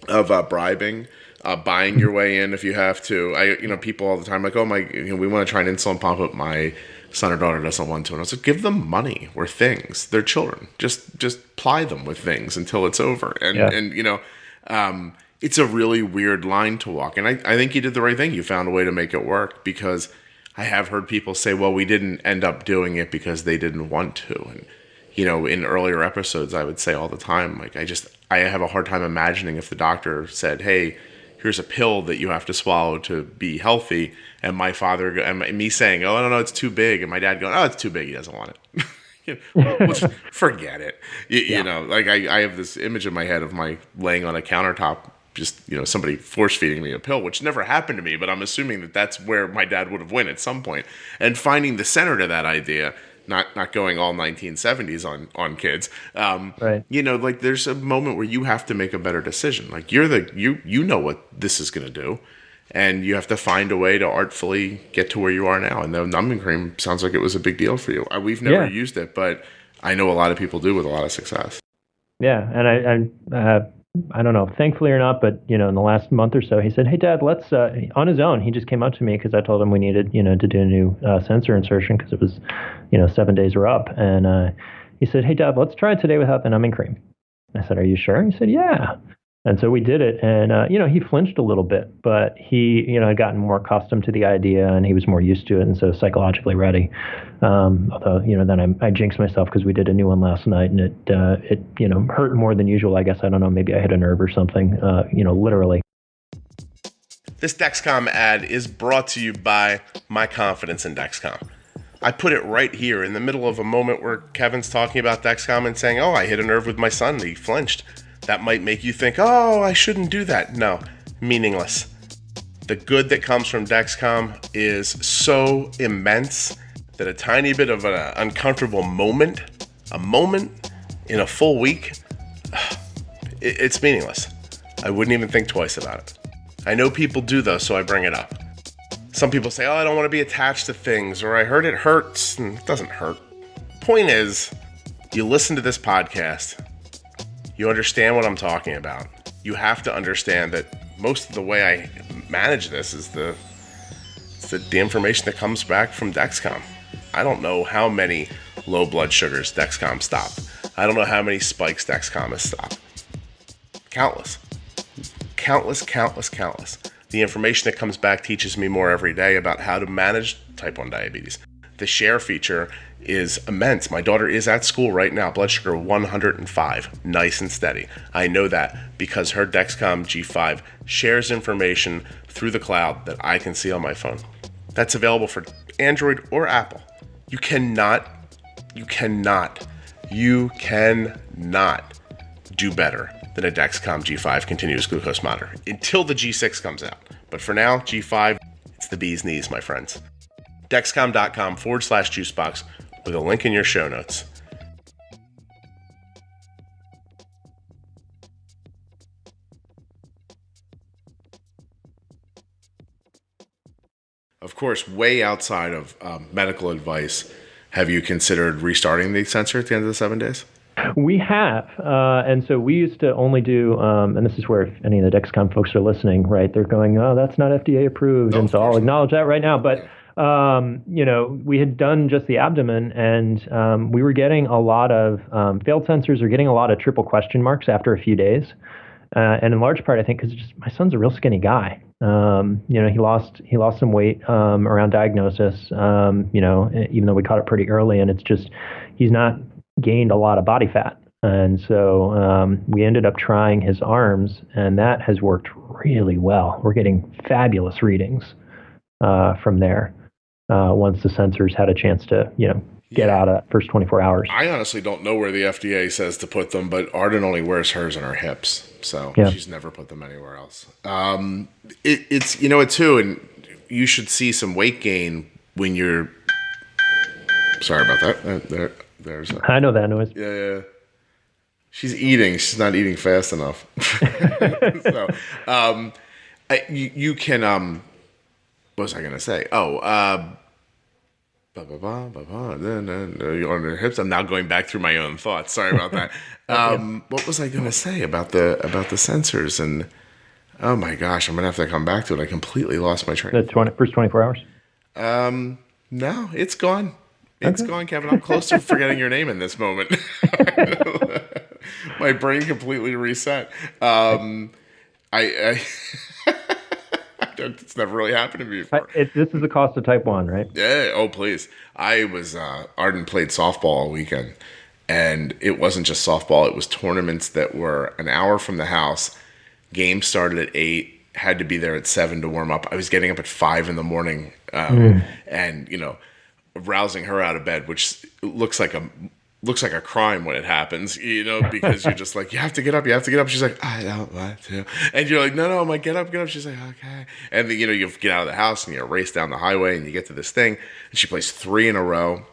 of bribing. Buying your way in if you have to. People all the time like, we want to try an insulin pump, but my son or daughter doesn't want to. And I was like, give them money or things. They're children. Just ply them with things until it's over. And It's a really weird line to walk. And I think you did the right thing. You found a way to make it work, because I have heard people say, well, we didn't end up doing it because they didn't want to. And, in earlier episodes, I would say all the time, like, I have a hard time imagining if the doctor said, hey, here's a pill that you have to swallow to be healthy. And my father, and me saying, oh, I don't know, it's too big. And my dad going, oh, it's too big. He doesn't want it. Let's forget it. Like I have this image in my head of my laying on a countertop, just, somebody force feeding me a pill, which never happened to me, but I'm assuming that that's where my dad would have went at some point. And finding the center to that idea, not going all 1970s on kids. Right. Like there's a moment where you have to make a better decision. Like you know what this is going to do, and you have to find a way to artfully get to where you are now. And the numbing cream sounds like it was a big deal for you. We've never used it, but I know a lot of people do with a lot of success. Yeah. And I don't know, thankfully or not, but, in the last month or so, he said, hey, Dad, let's, on his own, he just came up to me because I told him we needed, to do a new sensor insertion because it was, 7 days were up. And he said, hey, Dad, let's try it today without the numbing cream. I said, are you sure? He said, yeah. And so we did it. And, he flinched a little bit, but he, had gotten more accustomed to the idea and he was more used to it. And so psychologically ready. Although, then I jinxed myself because we did a new one last night and it hurt more than usual. I guess, I don't know, maybe I hit a nerve or something, literally. This Dexcom ad is brought to you by my confidence in Dexcom. I put it right here in the middle of a moment where Kevin's talking about Dexcom and saying, oh, I hit a nerve with my son. He flinched. That might make you think, oh, I shouldn't do that. No, meaningless. The good that comes from Dexcom is so immense that a tiny bit of an uncomfortable moment, a moment in a full week, it's meaningless. I wouldn't even think twice about it. I know people do though, so I bring it up. Some people say, oh, I don't want to be attached to things, or I heard it hurts, and it doesn't hurt. Point is, you listen to this podcast, you understand what I'm talking about. You have to understand that most of the way I manage this is the information that comes back from Dexcom. I don't know how many low blood sugars Dexcom stopped. I don't know how many spikes Dexcom has stopped. Countless. The information that comes back teaches me more every day about how to manage type 1 diabetes. The share feature is immense. My daughter is at school right now, blood sugar 105, nice and steady. I know that because her Dexcom G5 shares information through the cloud that I can see on my phone. That's available for Android or Apple. You cannot do better than a Dexcom G5 continuous glucose monitor until the G6 comes out. But for now, G5, it's the bee's knees, my friends. Dexcom.com/juicebox with a link in your show notes. Of course, way outside of medical advice, have you considered restarting the sensor at the end of the 7 days? We have. And so we used to only do, and this is where if any of the Dexcom folks are listening, right, they're going, oh, that's not FDA approved. And so I'll acknowledge that right now. But, we had done just the abdomen and we were getting a lot of failed sensors are getting a lot of triple question marks after a few days. And in large part, I think, because my son's a real skinny guy. He lost some weight around diagnosis, even though we caught it pretty early. And it's just, he's not gained a lot of body fat. And so we ended up trying his arms, and that has worked really well. We're getting fabulous readings from there once the sensors had a chance to, get out of that first 24 hours. I honestly don't know where the FDA says to put them, but Arden only wears hers in her hips, so she's never put them anywhere else. It's too, and you should see some weight gain when you're. Sorry about that. There's. I know that noise. Yeah. She's eating. She's not eating fast enough. So, you can. What was I gonna say? On her hips. I'm now going back through my own thoughts. Sorry about that. What was I going to say about the sensors? And oh my gosh, I'm going to have to come back to it. I completely lost my train. The first 24 hours? No, it's gone. It's gone, Kevin. I'm close to forgetting your name in this moment. My brain completely reset. I it's never really happened to me before. This is the cost of type 1, right? Yeah. Oh, please. I was Arden played softball all weekend, and it wasn't just softball. It was tournaments that were an hour from the house. Game started at 8. Had to be there at 7 to warm up. I was getting up at 5 in the morning, and rousing her out of bed, which looks like a crime when it happens, because you're just like, you have to get up. She's like, I don't want to. And you're like, no, I'm like, get up. She's like, okay. And then, you get out of the house and you race down the highway and you get to this thing. And she plays 3 in a row.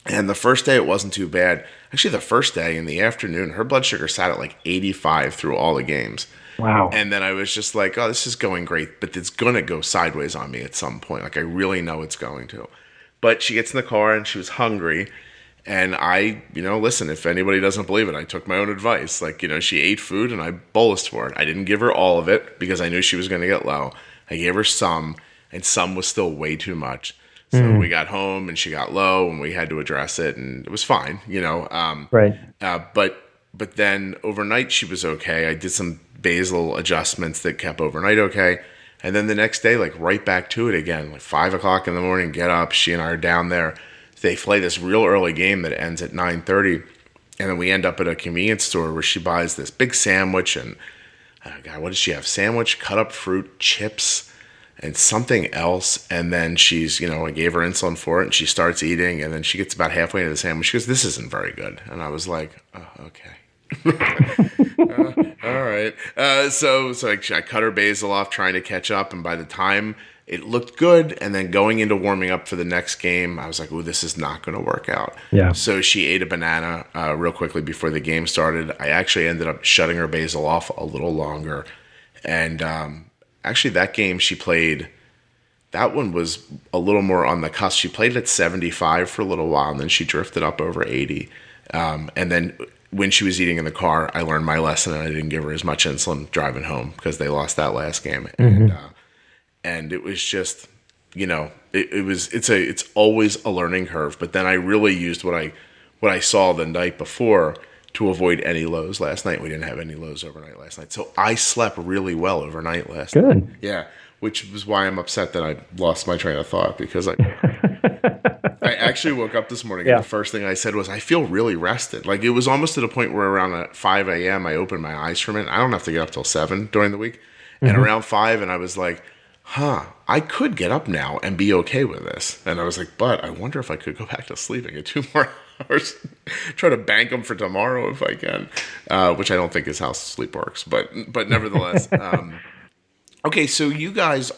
And the first day it wasn't too bad. Actually, the first day in the afternoon, her blood sugar sat at like 85 through all the games. Wow. And then I was just like, oh, this is going great, but it's going to go sideways on me at some point. Like, I really know it's going to. But she gets in the car and she was hungry. And I, listen, if anybody doesn't believe it, I took my own advice. Like, she ate food and I bolused for it. I didn't give her all of it because I knew she was going to get low. I gave her some, and some was still way too much. So we got home and she got low and we had to address it, and it was fine, Right. But then overnight she was okay. I did some basal adjustments that kept overnight okay. And then the next day, like right back to it again, like 5 o'clock in the morning, get up. She and I are down there. They play this real early game that ends at 9:30. And then we end up at a convenience store where she buys this big sandwich and, oh God, what does she have? Sandwich, cut up fruit, chips, and something else. And then she's, I gave her insulin for it and she starts eating. And then she gets about halfway into the sandwich. She goes, this isn't very good. And I was like, oh, okay. All right. So I cut her basil off trying to catch up. And by the time it looked good, and then going into warming up for the next game, I was like, "Ooh, this is not going to work out." Yeah. So she ate a banana real quickly before the game started. I actually ended up shutting her basal off a little longer, and actually that game she played, that one was a little more on the cusp. She played at 75 for a little while, and then she drifted up over 80, and then when she was eating in the car, I learned my lesson, and I didn't give her as much insulin driving home because they lost that last game. And it was just, it's always a learning curve. But then I really used what I saw the night before to avoid any lows last night. We didn't have any lows overnight last night. So I slept really well overnight last night. Good. Yeah, which was why I'm upset that I lost my train of thought, because I actually woke up this morning and the first thing I said was, I feel really rested. Like, it was almost to the point where around 5 a.m. I opened my eyes for a minute. I don't have to get up till 7 during the week. And around 5, and I was like, I could get up now and be okay with this. And I was like, but I wonder if I could go back to sleep and get 2 more hours, try to bank them for tomorrow if I can, which I don't think is how sleep works, but nevertheless. Okay, so you guys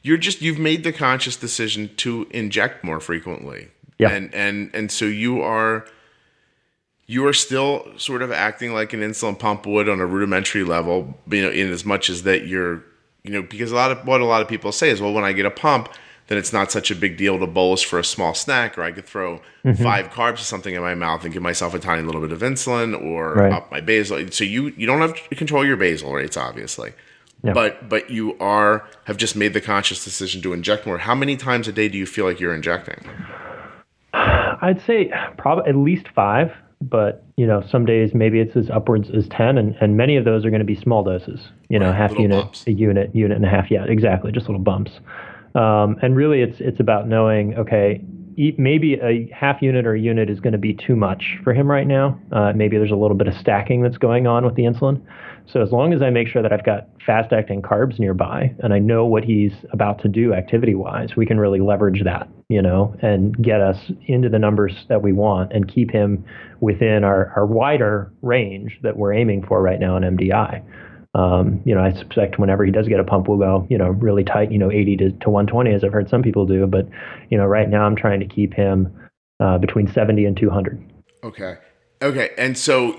you've made the conscious decision to inject more frequently. Yeah. And so you are still sort of acting like an insulin pump would on a rudimentary level, in as much as that you're, because what a lot of people say is, well, when I get a pump, then it's not such a big deal to bolus for a small snack, or I could throw 5 carbs or something in my mouth and give myself a tiny little bit of insulin, or up my basal. So you don't have to control your basal rates, obviously. Yeah. But you have just made the conscious decision to inject more. How many times a day do you feel like you're injecting? I'd say probably at least 5. But, some days maybe it's as upwards as 10, and many of those are going to be small doses, half unit, bumps. A unit and a half. Yeah, exactly. Just little bumps. And really it's about knowing, okay, maybe a half unit or a unit is going to be too much for him right now. Maybe there's a little bit of stacking that's going on with the insulin. So as long as I make sure that I've got fast-acting carbs nearby and I know what he's about to do activity-wise, we can really leverage that, and get us into the numbers that we want and keep him within our wider range that we're aiming for right now in MDI. I suspect whenever he does get a pump, we'll go, really tight, 80 to 120, as I've heard some people do. But, right now I'm trying to keep him between 70 and 200. Okay. And so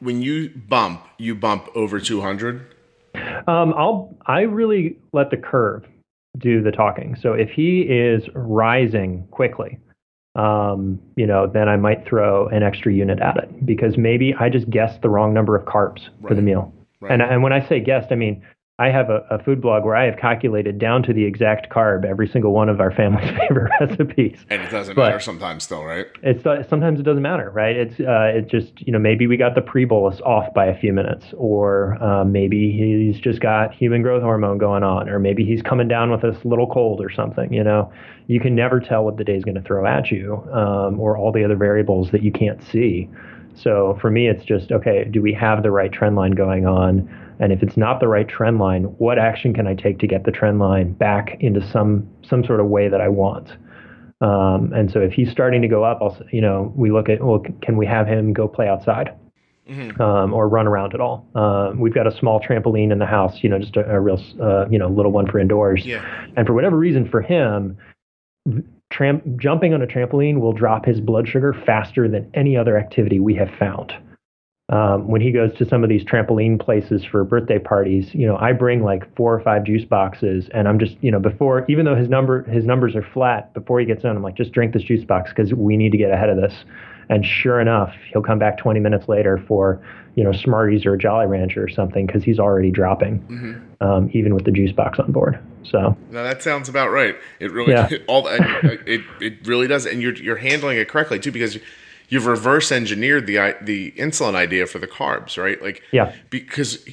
when you bump over 200? I really let the curve do the talking. So if he is rising quickly, then I might throw an extra unit at it, because maybe I just guessed the wrong number of carbs for the meal. Right. And when I say guessed, I mean, I have a food blog where I have calculated down to the exact carb every single one of our family's favorite recipes. And it doesn't matter sometimes still, right? Sometimes it doesn't matter, right? It just, maybe we got the pre-bolus off by a few minutes, or maybe he's just got human growth hormone going on, or maybe he's coming down with a little cold or something. You can never tell what the day's going to throw at you, or all the other variables that you can't see. So for me, it's just, okay, do we have the right trend line going on? And if it's not the right trend line, what action can I take to get the trend line back into some sort of way that I want? And so if he's starting to go up, we look at, well, can we have him go play outside, or run around at all? We've got a small trampoline in the house, just a real, little one for indoors. Yeah. And for whatever reason for him, jumping on a trampoline will drop his blood sugar faster than any other activity we have found. When he goes to some of these trampoline places for birthday parties, I bring like 4 or 5 juice boxes, and I'm just, before, even though his numbers are flat, before he gets in, I'm like, just drink this juice box because we need to get ahead of this. And sure enough, he'll come back 20 minutes later for, Smarties or a Jolly Rancher or something, because he's already dropping, even with the juice box on board. So no, that sounds about right. It really, it really does, and you're handling it correctly too, because you've reverse engineered the insulin idea for the carbs, right? Like, yeah, because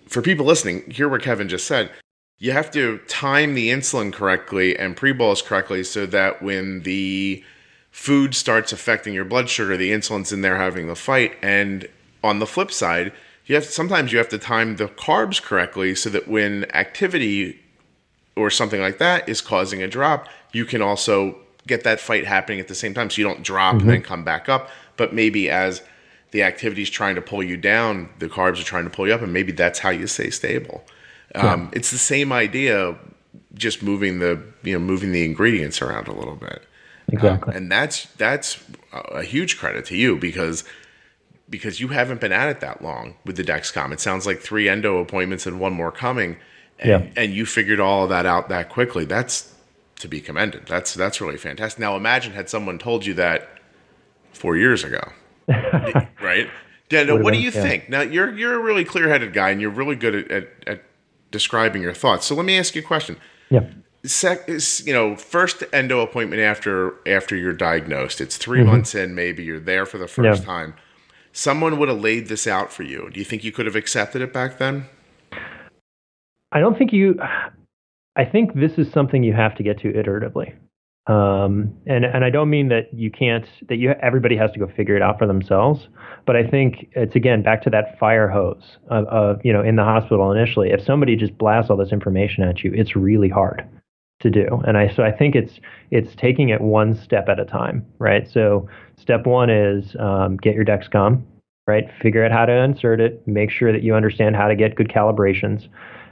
for people listening, hear what Kevin just said. You have to time the insulin correctly and pre-bolus correctly so that when the food starts affecting your blood sugar, the insulin's in there having the fight. And on the flip side, sometimes you have to time the carbs correctly so that when activity or something like that is causing a drop, you can also get that fight happening at the same time, so you don't drop and then come back up. But maybe as the activity is trying to pull you down, the carbs are trying to pull you up, and maybe that's how you stay stable. It's the same idea, just moving the ingredients around a little bit. Exactly. And that's a huge credit to you, because you haven't been at it that long with the Dexcom. It sounds like 3 endo appointments and 1 more coming, and you figured all of that out that quickly. That's to be commended. That's really fantastic. Now imagine had someone told you that 4 years ago, right? Dan, what do you think? Now you're a really clear-headed guy, and you're really good at describing your thoughts. So let me ask you a question. Yeah. First endo appointment after you're diagnosed. It's 3 months in, maybe you're there for the first time. Someone would have laid this out for you. Do you think you could have accepted it back then? I think this is something you have to get to iteratively. And I don't mean that everybody has to go figure it out for themselves, but I think it's, again, back to that fire hose of in the hospital initially. If somebody just blasts all this information at you, it's really hard to do. And I think it's taking it one step at a time, right? So step 1 is get your Dexcom, right? Figure out how to insert it, make sure that you understand how to get good calibrations.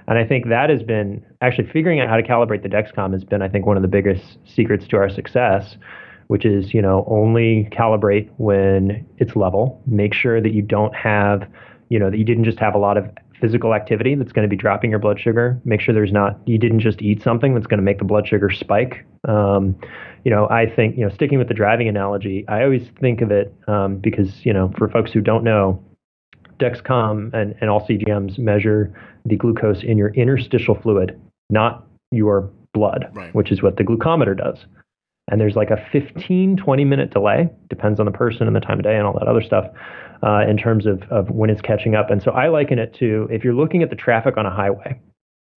And I think that has been, actually figuring out how to calibrate the Dexcom has been, I think, one of the biggest secrets to our success, which is, only calibrate when it's level. Make sure that you don't have, that you didn't just have a lot of physical activity that's going to be dropping your blood sugar. Make sure you didn't just eat something that's going to make the blood sugar spike. I think, sticking with the driving analogy, I always think of it because, for folks who don't know, Dexcom and all CGMs measure the glucose in your interstitial fluid, not your blood, right, which is what the glucometer does. And there's like a 15-20 minute delay, depends on the person and the time of day and all that other stuff, in terms of when it's catching up. And so I liken it to, if you're looking at the traffic on a highway,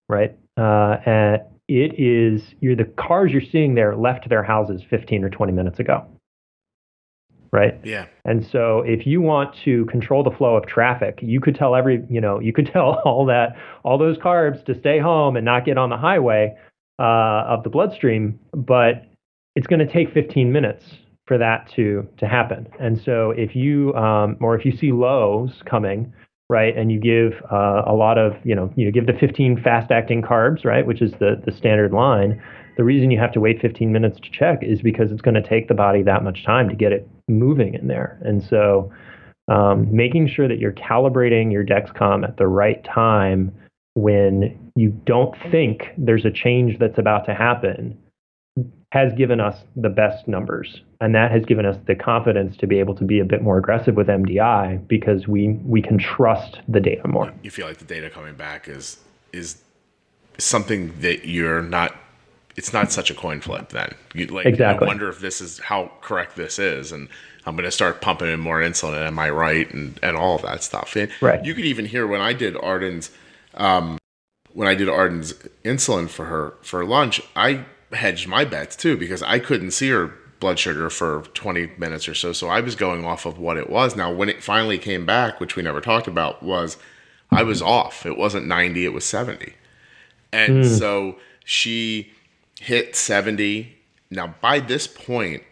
right? And the cars you're seeing there left their houses 15 or 20 minutes ago. Right. Yeah. And so if you want to control the flow of traffic, you could tell all those carbs to stay home and not get on the highway of the bloodstream, but it's going to take 15 minutes for that to happen. And so if you see lows coming, right, and you give a lot of, you give the 15 fast acting carbs, right, which is the standard line. The reason you have to wait 15 minutes to check is because it's going to take the body that much time to get it moving in there. And so making sure that you're calibrating your Dexcom at the right time when you don't think there's a change that's about to happen has given us the best numbers. And that has given us the confidence to be able to be a bit more aggressive with MDI because we can trust the data more. You feel like the data coming back is something that you're not, it's not such a coin flip then. Exactly. I wonder if this is how correct this is, and I'm going to start pumping in more insulin, and am I right, and all of that stuff. And right. You could even hear when I did Arden's insulin for her lunch, I hedged my bets too because I couldn't see her blood sugar for 20 minutes or so. So I was going off of what it was. Now, when it finally came back, which we never talked about, was I was off. It wasn't 90, it was 70. And so she hit 70. Now, by this point,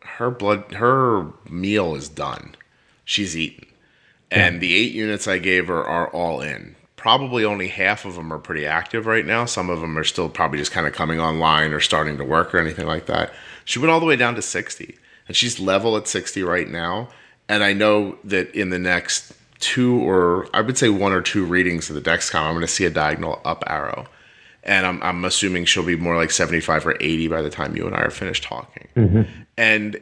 her meal is done. She's eaten. And the 8 units I gave her are all in. Probably only half of them are pretty active right now. Some of them are still probably just kind of coming online or starting to work or anything like that. She went all the way down to 60. And she's level at 60 right now. And I know that in the next 2 or I would say 1 or 2 readings of the Dexcom, I'm going to see a diagonal up arrow. And I'm assuming she'll be more like 75 or 80 by the time you and I are finished talking. And,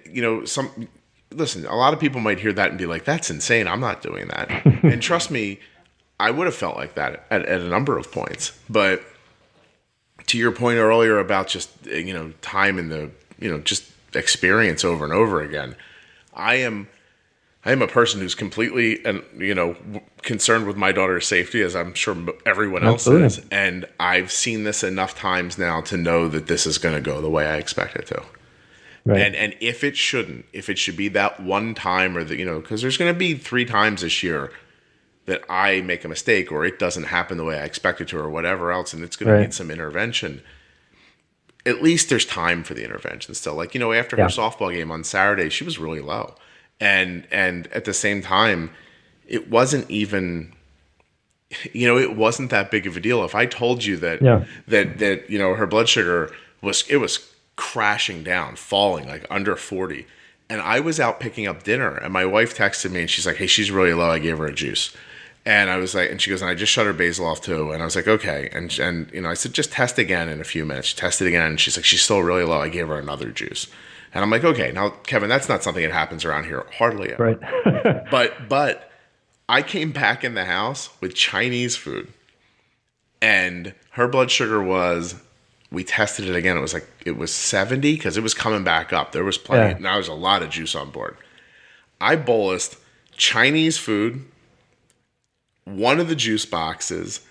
listen, a lot of people might hear that and be like, that's insane. I'm not doing that. And trust me, I would have felt like that at a number of points. But to your point earlier about just, time and the, just experience over and over again, I am a person who's completely, concerned with my daughter's safety, as I'm sure everyone else is. And I've seen this enough times now to know that this is going to go the way I expect it to. Right. And if it shouldn't, if it should be that one time or because there's going to be 3 times this year that I make a mistake or it doesn't happen the way I expect it to or whatever else, and it's going to need some intervention. At least there's time for the intervention still. Like, after her softball game on Saturday, she was really low. And at the same time, it wasn't even, it wasn't that big of a deal. If I told you that her blood sugar was crashing down, falling like under 40, and I was out picking up dinner, and my wife texted me and she's like, "Hey, she's really low. I gave her a juice." And I was like, and she goes, "And I just shut her basal off too." And I was like, "Okay." And I said, "Just test again in a few minutes." She tested again, and she's like, "She's still really low. I gave her another juice." And I'm like, "Okay, now Kevin, that's not something that happens around here hardly ever." Right. but I came back in the house with Chinese food, and her blood sugar was, we tested it again. It was 70 because it was coming back up. There was plenty. Now there's a lot of juice on board. I bolused Chinese food, one of the juice boxes,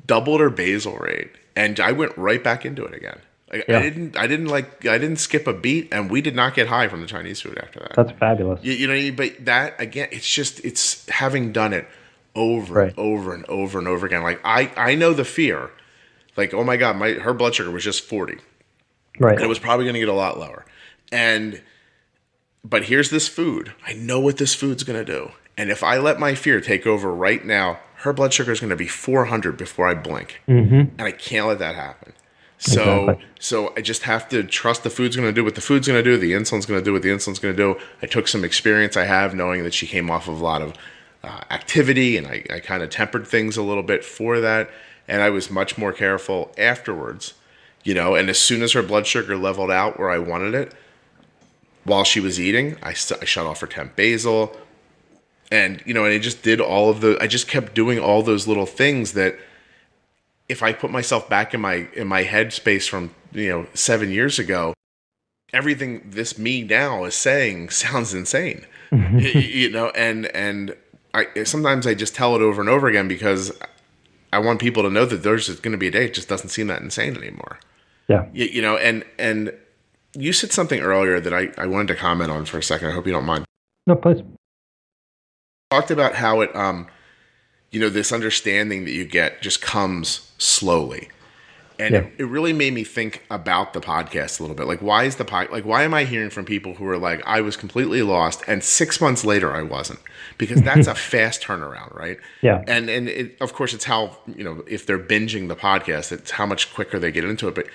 doubled her basal rate, and I went right back into it again. I didn't skip a beat, and we did not get high from the Chinese food after that. That's fabulous. But that again, it's having done it over and over and over and over again. Like I know the fear, like, oh my God, her blood sugar was just 40, right? And it was probably going to get a lot lower. But here's this food. I know what this food's going to do, and if I let my fear take over right now, her blood sugar is going to be 400 before I blink, and I can't let that happen. So I just have to trust the food's going to do what the food's going to do. The insulin's going to do what the insulin's going to do. I took some experience I have knowing that she came off of a lot of activity, and I kind of tempered things a little bit for that. And I was much more careful afterwards, and as soon as her blood sugar leveled out where I wanted it, while she was eating, I shut off her temp basal. And, and I just did I just kept doing all those little things that, if I put myself back in my headspace from 7 years ago, everything this me now is saying sounds insane, and sometimes I just tell it over and over again because I want people to know that there's going to be a day it just doesn't seem that insane anymore. Yeah, and you said something earlier that I wanted to comment on for a second. I hope you don't mind. No, please. Talked about how it this understanding that you get just comes slowly. And it really made me think about the podcast a little bit. Like, why is why am I hearing from people who are like, I was completely lost, and 6 months later I wasn't? Because that's a fast turnaround, right? Yeah. And of course, it's how, if they're binging the podcast, it's how much quicker they get into it. But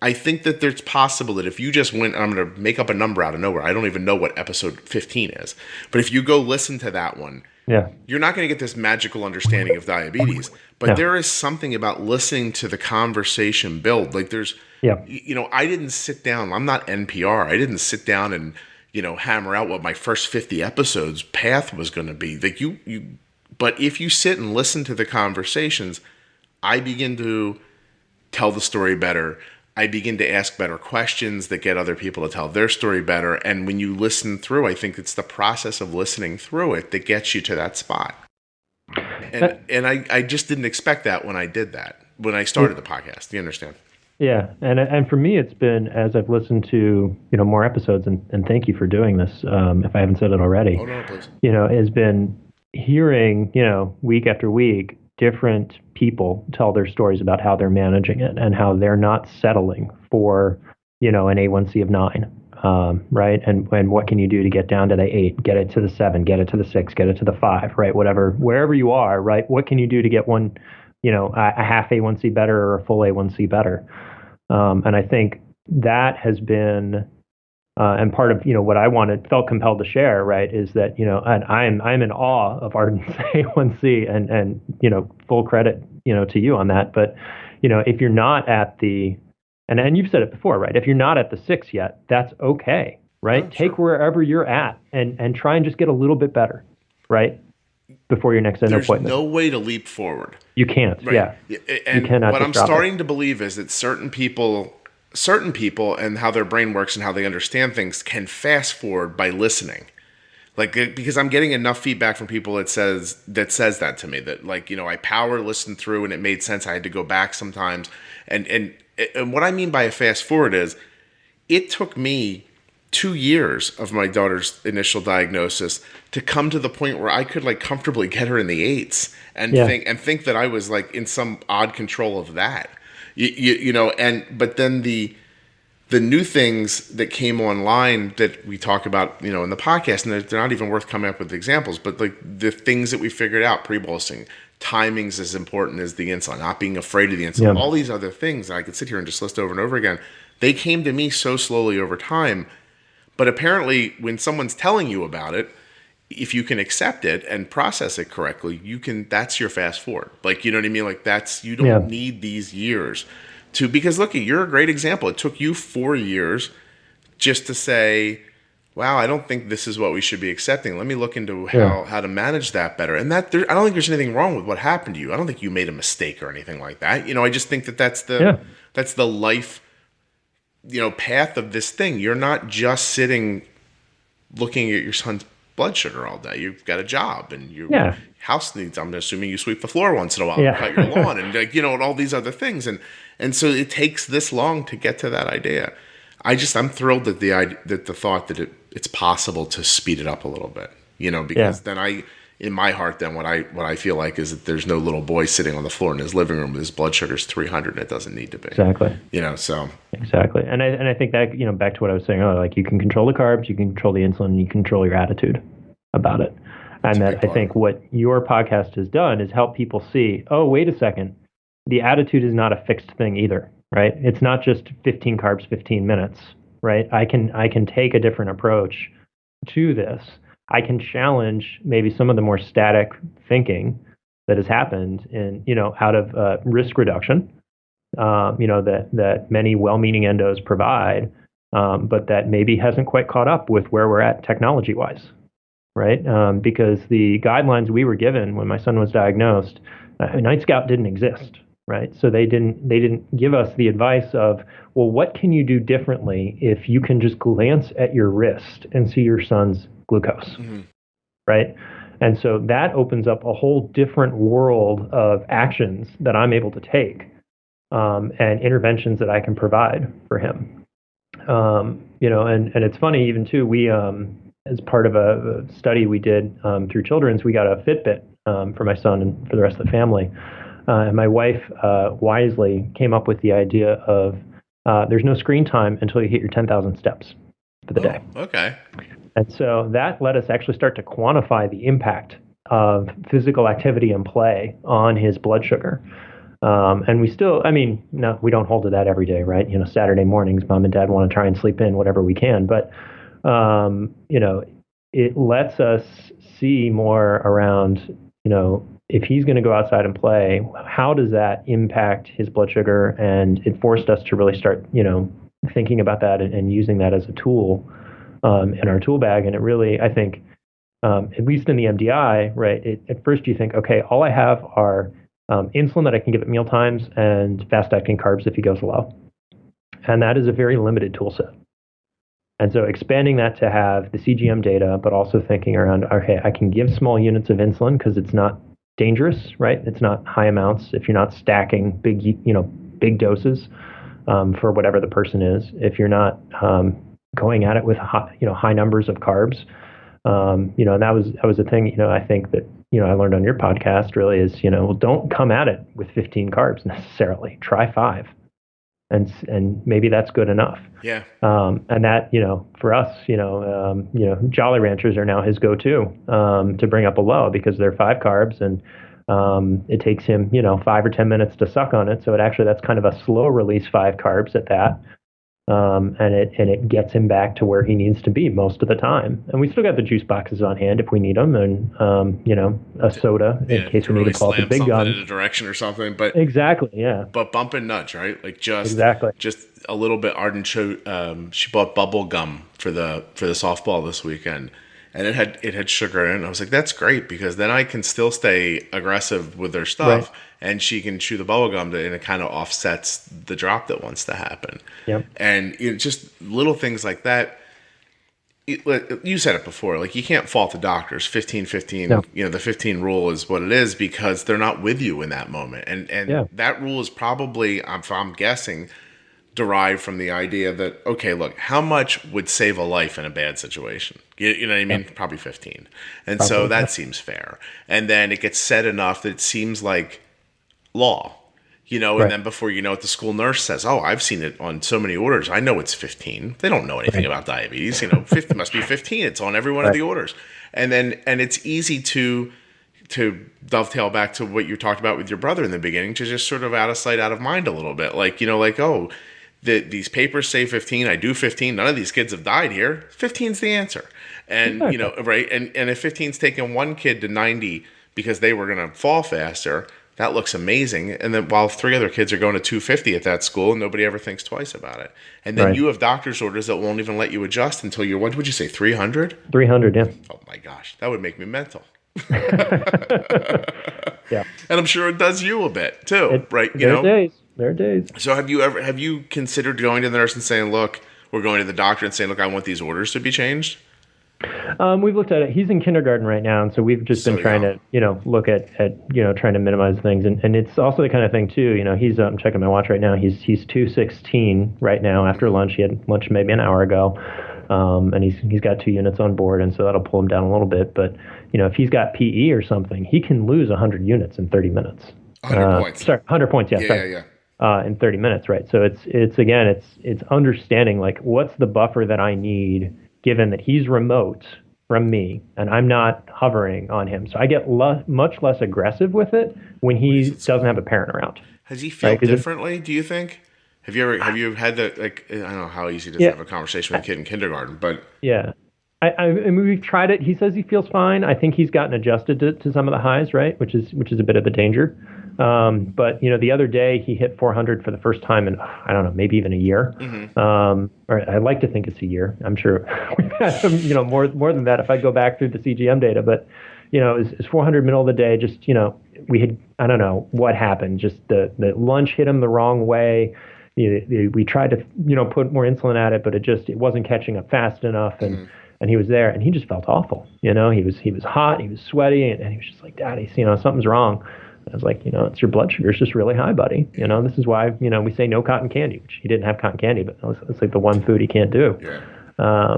I think that there's possible that if you just went, I'm going to make up a number out of nowhere. I don't even know what episode 15 is. But if you go listen to that one, you're not going to get this magical understanding of diabetes. But there is something about listening to the conversation build. Like there's, I didn't sit down. I'm not NPR. I didn't sit down and, hammer out what my first 50 episodes path was going to be. Like but if you sit and listen to the conversations, I begin to tell the story better. I begin to ask better questions that get other people to tell their story better. And when you listen through, I think it's the process of listening through it that gets you to that spot. And I just didn't expect that when I did that, when I started the podcast. Do you understand? Yeah. And for me, it's been, as I've listened to, more episodes, and thank you for doing this, if I haven't said it already. Oh, no, please. Has been hearing, week after week, different people tell their stories about how they're managing it and how they're not settling for, an A1C of 9, right? And what can you do to get down to the 8, get it to the 7, get it to the 6, get it to the 5, right? Wherever you are, right? What can you do to get one, a half A1C better or a full A1C better? And I think that has been, and part of, what I felt compelled to share, right, is that, and I'm in awe of Arden's A1C and, full credit, to you on that. But, if you're not at the, and you've said it before, right, if you're not at the 6 yet, that's okay, right? Oh, Take wherever you're at and try and just get a little bit better, right? Before your next appointment. There's no way to leap forward. You can't, right. And you cannot what I'm starting to believe is that certain people and how their brain works and how they understand things can fast forward by listening. Like, because I'm getting enough feedback from people that says that to me, that I power listened through and it made sense. I had to go back sometimes. And what I mean by a fast forward is it took me 2 years of my daughter's initial diagnosis to come to the point where I could comfortably get her in the 8s and think that I was in some odd control of that. But then the new things that came online that we talk about, in the podcast, and they're not even worth coming up with examples, but the things that we figured out, pre-bolusing, timing's as important as the insulin, not being afraid of the insulin, all these other things that I could sit here and just list over and over again, they came to me so slowly over time. But apparently when someone's telling you about it, if you can accept it and process it correctly, that's your fast forward. You know what I mean? You don't need these years because look, you're a great example. It took you 4 years just to say, wow, I don't think this is what we should be accepting. Let me look into how to manage that better. And I don't think there's anything wrong with what happened to you. I don't think you made a mistake or anything like that. I just think that's the life, path of this thing. You're not just sitting looking at your son's blood sugar all day. You've got a job and your house needs, I'm assuming you sweep the floor once in a while and cut your lawn and and all these other things. And so it takes this long to get to that idea. I'm thrilled at the thought that it's possible to speed it up a little bit, because then in my heart, then what I feel like is that there's no little boy sitting on the floor in his living room with his blood sugar's 300 and it doesn't need to be. Exactly. So. Exactly. And I think that, back to what I was saying earlier, you can control the carbs, you can control the insulin, you can control your attitude about it. And that I think what your podcast has done is help people see, oh, wait a second, the attitude is not a fixed thing either, right? It's not just 15 carbs, 15 minutes, right? I can take a different approach to this. I can challenge maybe some of the more static thinking that has happened in, out of risk reduction, that many well-meaning endos provide, but that maybe hasn't quite caught up with where we're at technology-wise, right? Because the guidelines we were given when my son was diagnosed, Night Scout didn't exist, right? So they didn't give us the advice of, well, what can you do differently if you can just glance at your wrist and see your son's glucose, right? And so that opens up a whole different world of actions that I'm able to take, and interventions that I can provide for him. And it's funny even too, we, as part of a study we did through Children's, we got a Fitbit for my son and for the rest of the family. And my wife wisely came up with the idea of there's no screen time until you hit your 10,000 steps for the day. Okay. And so that let us actually start to quantify the impact of physical activity and play on his blood sugar. And we still, I mean, no, we don't hold to that every day, right? Saturday mornings, mom and dad want to try and sleep in whatever we can. But, it lets us see more around, if he's going to go outside and play, how does that impact his blood sugar? And it forced us to really start, thinking about that and using that as a tool in our tool bag. And it really, I think, at least in the MDI, right, at first you think, okay, all I have are insulin that I can give at mealtimes and fast-acting carbs if he goes low. And that is a very limited tool set. And so expanding that to have the CGM data, but also thinking around, okay, I can give small units of insulin because it's not dangerous, right? It's not high amounts if you're not stacking big doses for whatever the person is. If you're not going at it with high numbers of carbs, and that was a thing, I think that, I learned on your podcast really is, don't come at it with 15 carbs necessarily. Try 5. And maybe that's good enough. Yeah. And that, for us, Jolly Ranchers are now his go-to to bring up a low because they're 5 carbs and it takes him, 5 or 10 minutes to suck on it. So that's kind of a slow release 5 carbs at that. And it gets him back to where he needs to be most of the time. And we still got the juice boxes on hand if we need them, and a soda in case we need to call it the big gun in a direction or something. But exactly, yeah. But bump and nudge, right? Like just a little bit. Arden she bought bubble gum for the softball this weekend, and it had sugar in it. And I was like, that's great because then I can still stay aggressive with their stuff. Right. And she can chew the bubble gum, and it kind of offsets the drop that wants to happen. Yep. And just little things like that. You said it before, like you can't fault the doctors. 15-15, no. The 15 rule is what it is because they're not with you in that moment. And that rule is probably, I'm guessing, derived from the idea that, okay, look, how much would save a life in a bad situation? You know what I mean? Yep. Probably 15. And so that seems fair. And then it gets said enough that it seems like law, right. And then before you know it, the school nurse says, oh, I've seen it on so many orders. I know it's 15. They don't know anything about diabetes. 50 must be 15. It's on every one of the orders. And it's easy to dovetail back to what you talked about with your brother in the beginning, to just sort of out of sight, out of mind a little bit. Like, oh, these papers say 15. I do 15. None of these kids have died here. 15's the answer. And, right. And if 15's taken one kid to 90 because they were going to fall faster, that looks amazing. And then while 3 other kids are going to 250 at that school, and nobody ever thinks twice about it. And then you have doctor's orders that won't even let you adjust until you're, what would you say, 300? 300, yeah. Oh my gosh, that would make me mental. Yeah. And I'm sure it does you a bit too, right? There are days. So have you considered going to the nurse and saying, look, we're going to the doctor and saying, look, I want these orders to be changed? We've looked at it. He's in kindergarten right now, and so we've just been trying to, look at trying to minimize things, and it's also the kind of thing too. He's I'm checking my watch right now. He's 216 right now after lunch. He had lunch maybe an hour ago, and he's got 2 units on board, and so that'll pull him down a little bit. But if he's got PE or something, he can lose 100 units in 30 minutes. 100 points. Sorry, 100 points. Yeah. In 30 minutes, right? So it's understanding like what's the buffer that I need, given that he's remote from me and I'm not hovering on him. So I get much less aggressive with it when he doesn't have a parent around. Has he felt differently, do you think? Have you had the, like, I don't know how easy it is to have a conversation with a kid in kindergarten, but... Yeah. I mean, we've tried it. He says he feels fine. I think he's gotten adjusted to some of the highs, right? Which is a bit of a danger. But the other day he hit 400 for the first time in, I don't know, maybe even a year. Mm-hmm. Or I'd like to think it's a year. I'm sure we've had some, more than that if I go back through the CGM data. But it's 400 middle of the day. Just we had, I don't know what happened. Just the lunch hit him the wrong way. We tried to put more insulin at it, but it wasn't catching up fast enough. And mm-hmm. And he was there, and he just felt awful. He was hot, he was sweaty, and he was just like, Daddy, something's wrong. I was like, it's your blood sugar is just really high, buddy. This is why, we say no cotton candy, which he didn't have cotton candy, but it's like the one food he can't do. Yeah.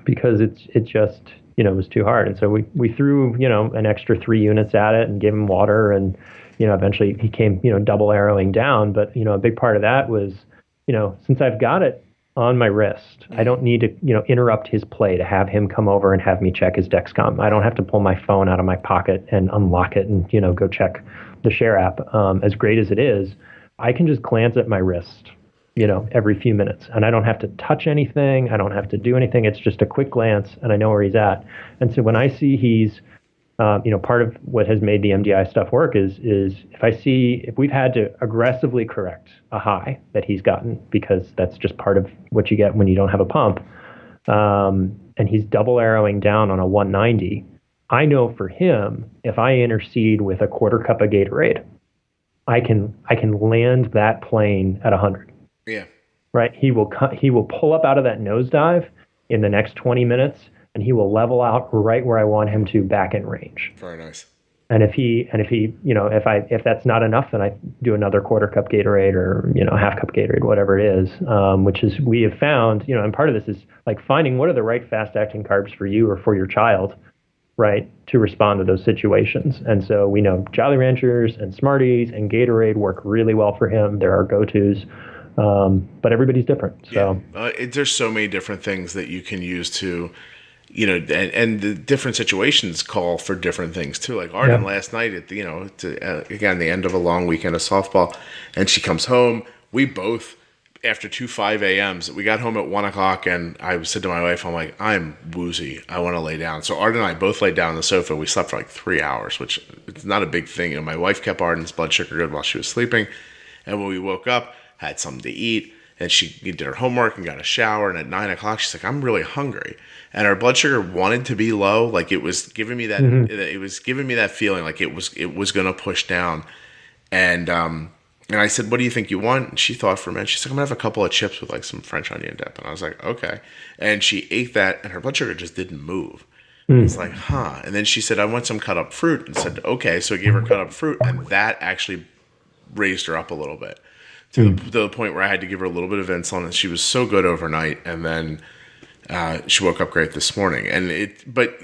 Because it just, was too hard. And so we threw, an extra 3 units at it and gave him water, and, eventually he came, double arrowing down. But, a big part of that was, since I've got it on my wrist. I don't need to, interrupt his play to have him come over and have me check his Dexcom. I don't have to pull my phone out of my pocket and unlock it and, go check the Share app. As great as it is, I can just glance at my wrist, every few minutes, and I don't have to touch anything. I don't have to do anything. It's just a quick glance and I know where he's at. And so when I see he's, part of what has made the MDI stuff work is if we've had to aggressively correct a high that he's gotten, because that's just part of what you get when you don't have a pump, and he's double arrowing down on a 190, I know for him, if I intercede with a quarter cup of Gatorade, I can land that plane at 100. Yeah. Right. He will pull up out of that nosedive in the next 20 minutes. And he will level out right where I want him to, back in range. Very nice. And if that's not enough, then I do another quarter cup Gatorade or, half cup Gatorade, whatever it is, which is, we have found, and part of this is like finding what are the right fast acting carbs for you or for your child, right, to respond to those situations. And so we know Jolly Ranchers and Smarties and Gatorade work really well for him. They're our go-tos. But everybody's different. So there's so many different things that you can use to, and the different situations call for different things too. Like Arden last night at again, the end of a long weekend of softball, and she comes home. We both, after 5 a.m.s, we got home at 1 o'clock, and I said to my wife, I'm like, I'm woozy. I want to lay down. So Arden and I both laid down on the sofa. We slept for like 3 hours, which it's not a big thing. My wife kept Arden's blood sugar good while she was sleeping. And when we woke up, had something to eat, and she did her homework and got a shower. And at 9 o'clock, she's like, I'm really hungry. And her blood sugar wanted to be low. Like it was giving me that, it was giving me that feeling like it was going to push down. And I said, what do you think you want? And she thought for a minute. She's like, I'm going to have a couple of chips with like some French onion dip. And I was like, okay. And she ate that, and her blood sugar just didn't move. It's like, huh. And then she said, I want some cut up fruit. And said, okay. So I gave her cut up fruit, and that actually raised her up a little bit to the point where I had to give her a little bit of insulin. And she was so good overnight. And then she woke up great this morning. But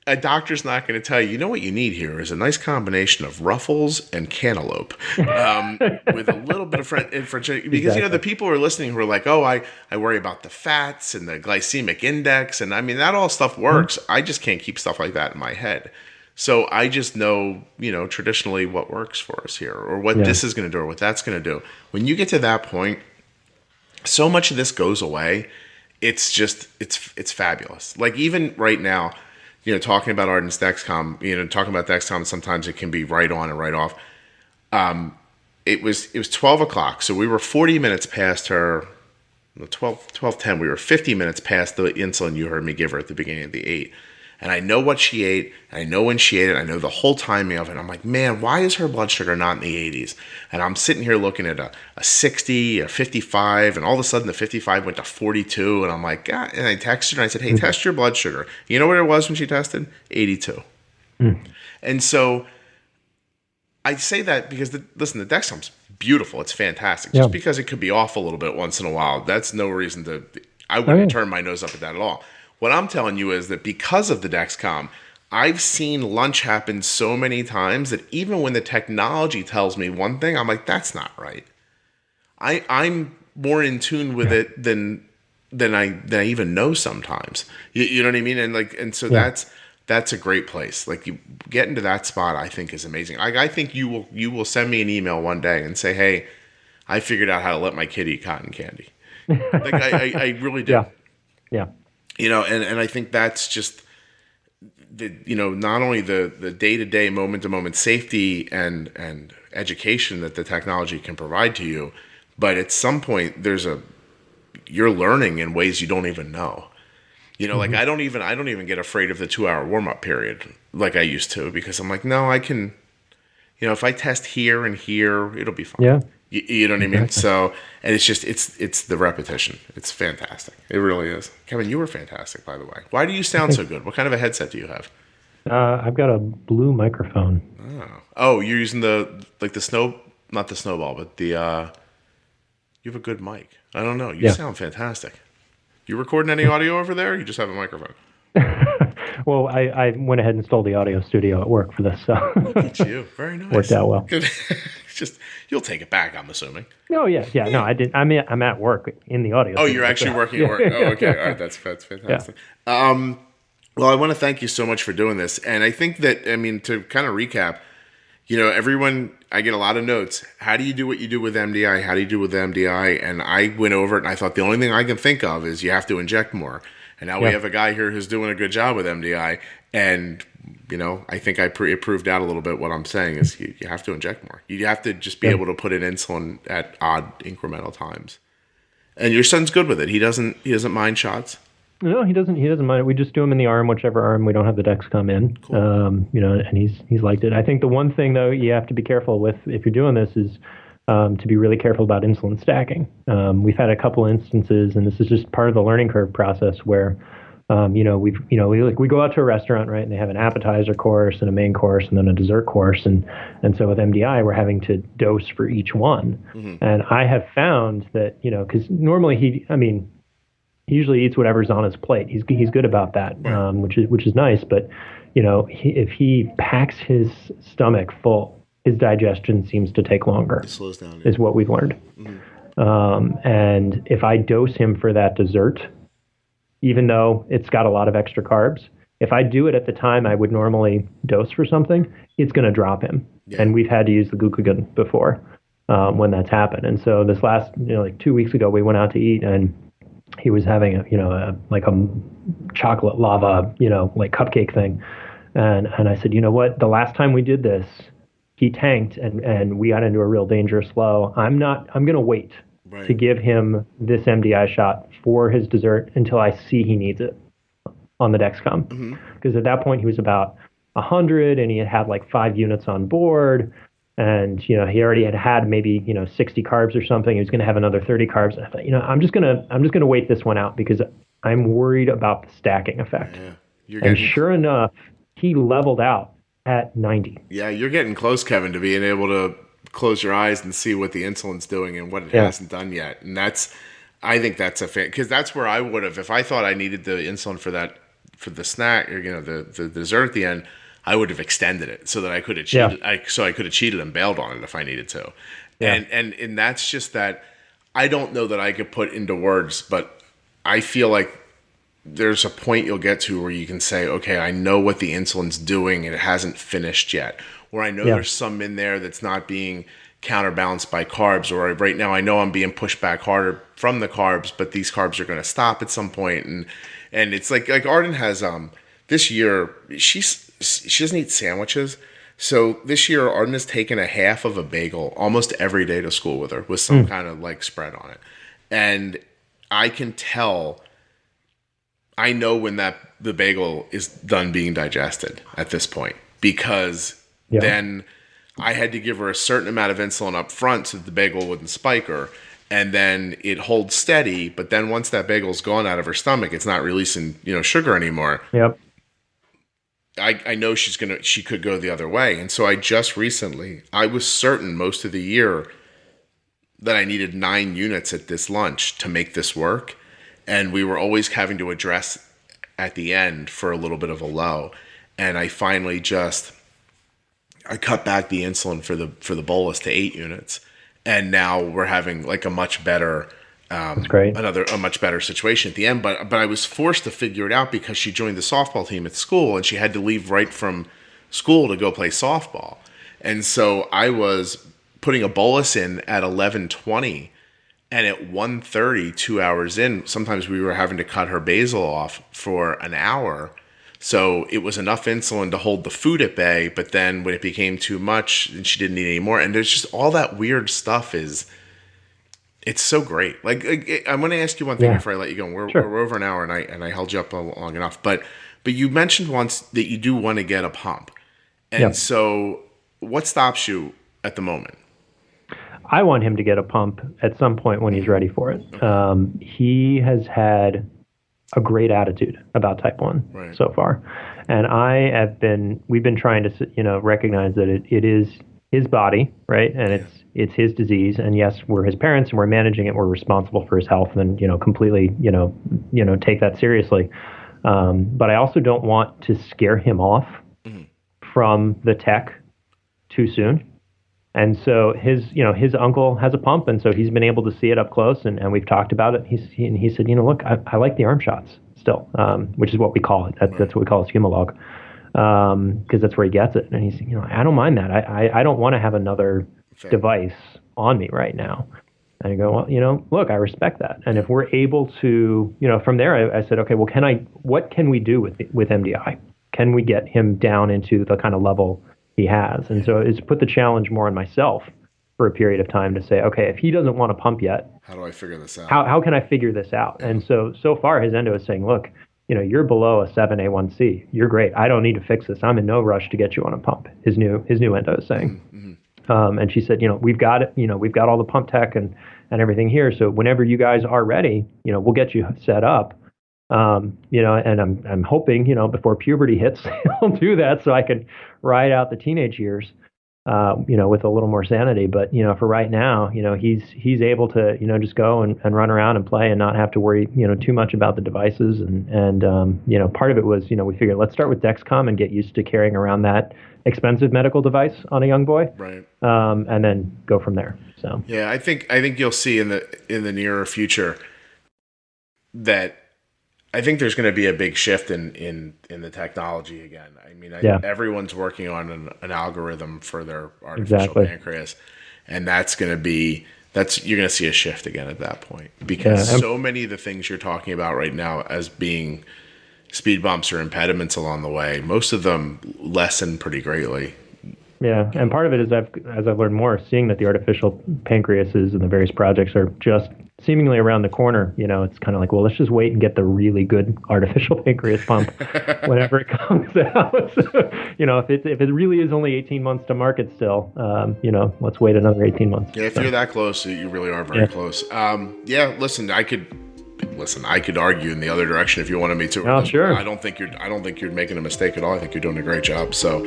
a doctor's not going to tell you, what you need here is a nice combination of Ruffles and cantaloupe with a little bit of French. Because, exactly. The people who are listening who are like, oh, I worry about the fats and the glycemic index. And I mean, that all stuff works. I just can't keep stuff like that in my head. So I just know, traditionally what works for us here, or what this is going to do, or what that's going to do. When you get to that point, so much of this goes away. It's just, it's fabulous. Like even right now, talking about Arden's Dexcom, talking about Dexcom, sometimes it can be right on and right off. It was 12 o'clock. So we were 40 minutes past her, 12:10. We were 50 minutes past the insulin you heard me give her at the beginning of the 8. And I know what she ate. I know when she ate it. I know the whole timing of it. I'm like, man, why is her blood sugar not in the 80s? And I'm sitting here looking at a 60, a 55, and all of a sudden the 55 went to 42. And I'm like, God. And I texted her and I said, hey, test your blood sugar. You know what it was when she tested? 82. And so I say that because, listen, the Dexcom's beautiful. It's fantastic. Just because it could be off a little bit once in a while, that's no reason to, I wouldn't turn my nose up at that at all. What I'm telling you is that because of the Dexcom, I've seen lunch happen so many times that even when the technology tells me one thing, I'm like, that's not right. I'm more in tune with it than I even know sometimes. You know what I mean? And so that's a great place. Like you get into that spot, I think is amazing. I think you will send me an email one day and say, hey, I figured out how to let my kid eat cotton candy. Like I really do. Yeah. And I think that's just not only the day-to-day, moment-to-moment safety and education that the technology can provide to you, but at some point you're learning in ways you don't even know. Like I don't even get afraid of the 2-hour warm-up period like I used to, because I'm like, no, I can, if I test here and here, it'll be fine. Yeah. You know what I mean? So, and it's just, it's the repetition. It's fantastic. It really is. Kevin, you were fantastic, by the way. Why do you sound so good? What kind of a headset do you have? I've got a blue microphone. Oh, you're using not the snowball, but you have a good mic. I don't know. You sound fantastic. You recording any audio over there? Or you just have a microphone? Well, I went ahead and installed the audio studio at work for this, so look at you. Very nice. Worked out well. Good. you'll take it back, I'm assuming. Oh yeah. No, I didn't. I'm at work in the audio. Oh, you're actually working at work. Oh, okay. All right. That's fantastic. Yeah. Well, I want to thank you so much for doing this. And I think that, to kind of recap, everyone, I get a lot of notes. How do you do what you do with MDI? How do you do with MDI? And I went over it and I thought the only thing I can think of is you have to inject more. And now we have a guy here who's doing a good job with MDI. And, I think it proved out a little bit what I'm saying is you have to inject more. You have to just be able to put in insulin at odd incremental times. And your son's good with it. He doesn't mind shots. No, he doesn't mind it. We just do them in the arm, whichever arm we don't have the Dexcom in. Cool. And he's liked it. I think the one thing though you have to be careful with if you're doing this is to be really careful about insulin stacking. We've had a couple instances, and this is just part of the learning curve process where we go out to a restaurant, right, and they have an appetizer course and a main course and then a dessert course, and so with MDI we're having to dose for each one. Mm-hmm. And I have found that because normally he usually eats whatever's on his plate. He's good about that, which is nice. But if he packs his stomach full, his digestion seems to take longer. It slows down. Is what we've learned. Mm-hmm. And if I dose him for that dessert, even though it's got a lot of extra carbs, if I do it at the time I would normally dose for something, it's going to drop him. Yeah. And we've had to use the glucagon before when that's happened. And so this last, like 2 weeks ago, we went out to eat and he was having a chocolate lava, like cupcake thing. And I said, you know what? The last time we did this, he tanked and we got into a real dangerous low. I'm going to wait to give him this MDI shot for his dessert until I see he needs it on the Dexcom. Because at that point he was about 100 and he had like 5 units on board. And, he already had maybe, 60 carbs or something. He was going to have another 30 carbs. And I thought, I'm just going to wait this one out because I'm worried about the stacking effect. Yeah. And sure enough, he leveled out at 90. Yeah, you're getting close, Kevin, to being able to close your eyes and see what the insulin's doing and what it hasn't done yet. And I think that's because that's where I would have, if I thought I needed the insulin for the snack or, the dessert at the end, I would have extended it so that I could have cheated. I could have cheated and bailed on it if I needed to. Yeah. And that's just that I don't know that I could put into words, but I feel like there's a point you'll get to where you can say, okay, I know what the insulin's doing and it hasn't finished yet. Or I know there's some in there that's not being counterbalanced by carbs. Or right now I know I'm being pushed back harder from the carbs, but these carbs are going to stop at some point. And it's like Arden has this year, she doesn't eat sandwiches. So this year, Arden has taken a half of a bagel almost every day to school with her with some kind of like spread on it. And I can tell, I know when the bagel is done being digested at this point, because then I had to give her a certain amount of insulin up front so that the bagel wouldn't spike her. And then it holds steady. But then once that bagel's gone out of her stomach, it's not releasing, sugar anymore. Yep. I know she could go the other way. And so I was certain most of the year that I needed 9 units at this lunch to make this work. And we were always having to address at the end for a little bit of a low. And I finally I cut back the insulin for the bolus to 8 units. And now we're having like a much better That's great. A much better situation at the end. But I was forced to figure it out because she joined the softball team at school and she had to leave right from school to go play softball. And so I was putting a bolus in at 11:20, and at 1:30, 2 hours in, sometimes we were having to cut her basal off for an hour. So it was enough insulin to hold the food at bay, but then when it became too much and she didn't need any more, and there's just all that weird stuff it's so great. Like I'm going to ask you one thing before I let you go. We're over an hour, and I held you up long enough. But you mentioned once that you do want to get a pump, and so what stops you at the moment? I want him to get a pump at some point when he's ready for it. He has had a great attitude about type 1 so far, and we've been trying to recognize that it is his body, right, and it's his disease, and yes, we're his parents and we're managing it, we're responsible for his health, and completely take that seriously, but I also don't want to scare him off from the tech too soon. And so his uncle has a pump, and so he's been able to see it up close, and we've talked about it. He said, look, I like the arm shots still, which is what we call it. That's what we call it, Humalog, because that's where he gets it. And he's, I don't mind that. I don't want to have another device on me right now. And I go, well, look, I respect that. And if we're able to, from there, I said, okay, well, what can we do with MDI? Can we get him down into the kind of level he has? And so it's put the challenge more on myself for a period of time to say, okay, if he doesn't want to pump yet, how do I figure this out? How can I figure this out? And so far his endo is saying, look, you're below a 7A1C. You're great. I don't need to fix this. I'm in no rush to get you on a pump. His new endo is saying. Mm-hmm. And she said, we've got it. We've got all the pump tech and everything here. So whenever you guys are ready, we'll get you set up. And I'm hoping, before puberty hits, he'll do that so I can ride out the teenage years, with a little more sanity. But, for right now, he's able to, just go and run around and play and not have to worry, too much about the devices. And part of it was, we figured let's start with Dexcom and get used to carrying around that expensive medical device on a young boy. Right. And then go from there. So, yeah, I think you'll see in the nearer future that I think there's going to be a big shift in the technology again. I mean, everyone's working on an algorithm for their artificial pancreas, and you're going to see a shift again at that point, because so many of the things you're talking about right now as being speed bumps or impediments along the way, most of them lessen pretty greatly. Yeah, and part of it is as I've learned more, seeing that the artificial pancreases and the various projects are just seemingly around the corner. It's kind of like, well, let's just wait and get the really good artificial pancreas pump whenever it comes out. If it really is only 18 months to market still, let's wait another 18 months. Yeah, if you're that close, you really are very close. Listen, I could argue in the other direction if you wanted me to. Oh, sure. I don't think you're making a mistake at all. I think you're doing a great job. So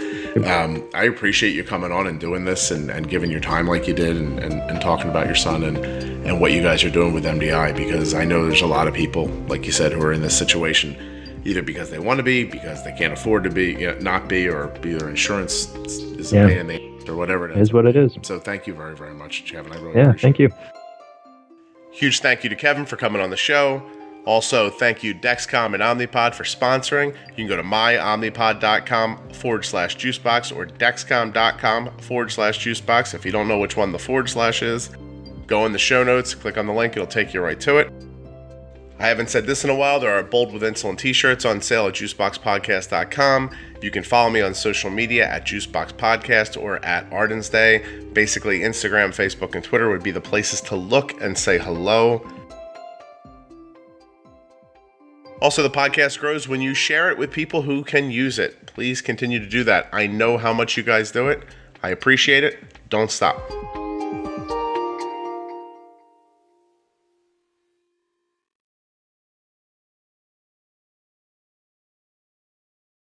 I appreciate you coming on and doing this and giving your time like you did and talking about your son and what you guys are doing with MDI, because I know there's a lot of people, like you said, who are in this situation either because they want to be, because they can't afford to be, not be, or be their insurance isn't paying the or whatever it is. It is what it is. So thank you very, very much, Kevin. I really appreciate thank you. Huge thank you to Kevin for coming on the show. Also, thank you Dexcom and Omnipod for sponsoring. You can go to myomnipod.com/juicebox or dexcom.com/juicebox. If you don't know which one the / is, go in the show notes, click on the link, it'll take you right to it. I haven't said this in a while. There are Bold With Insulin t-shirts on sale at juiceboxpodcast.com. You can follow me on social media at Juicebox Podcast or at Arden's Day. Basically, Instagram, Facebook, and Twitter would be the places to look and say hello. Also, the podcast grows when you share it with people who can use it. Please continue to do that. I know how much you guys do it. I appreciate it. Don't stop.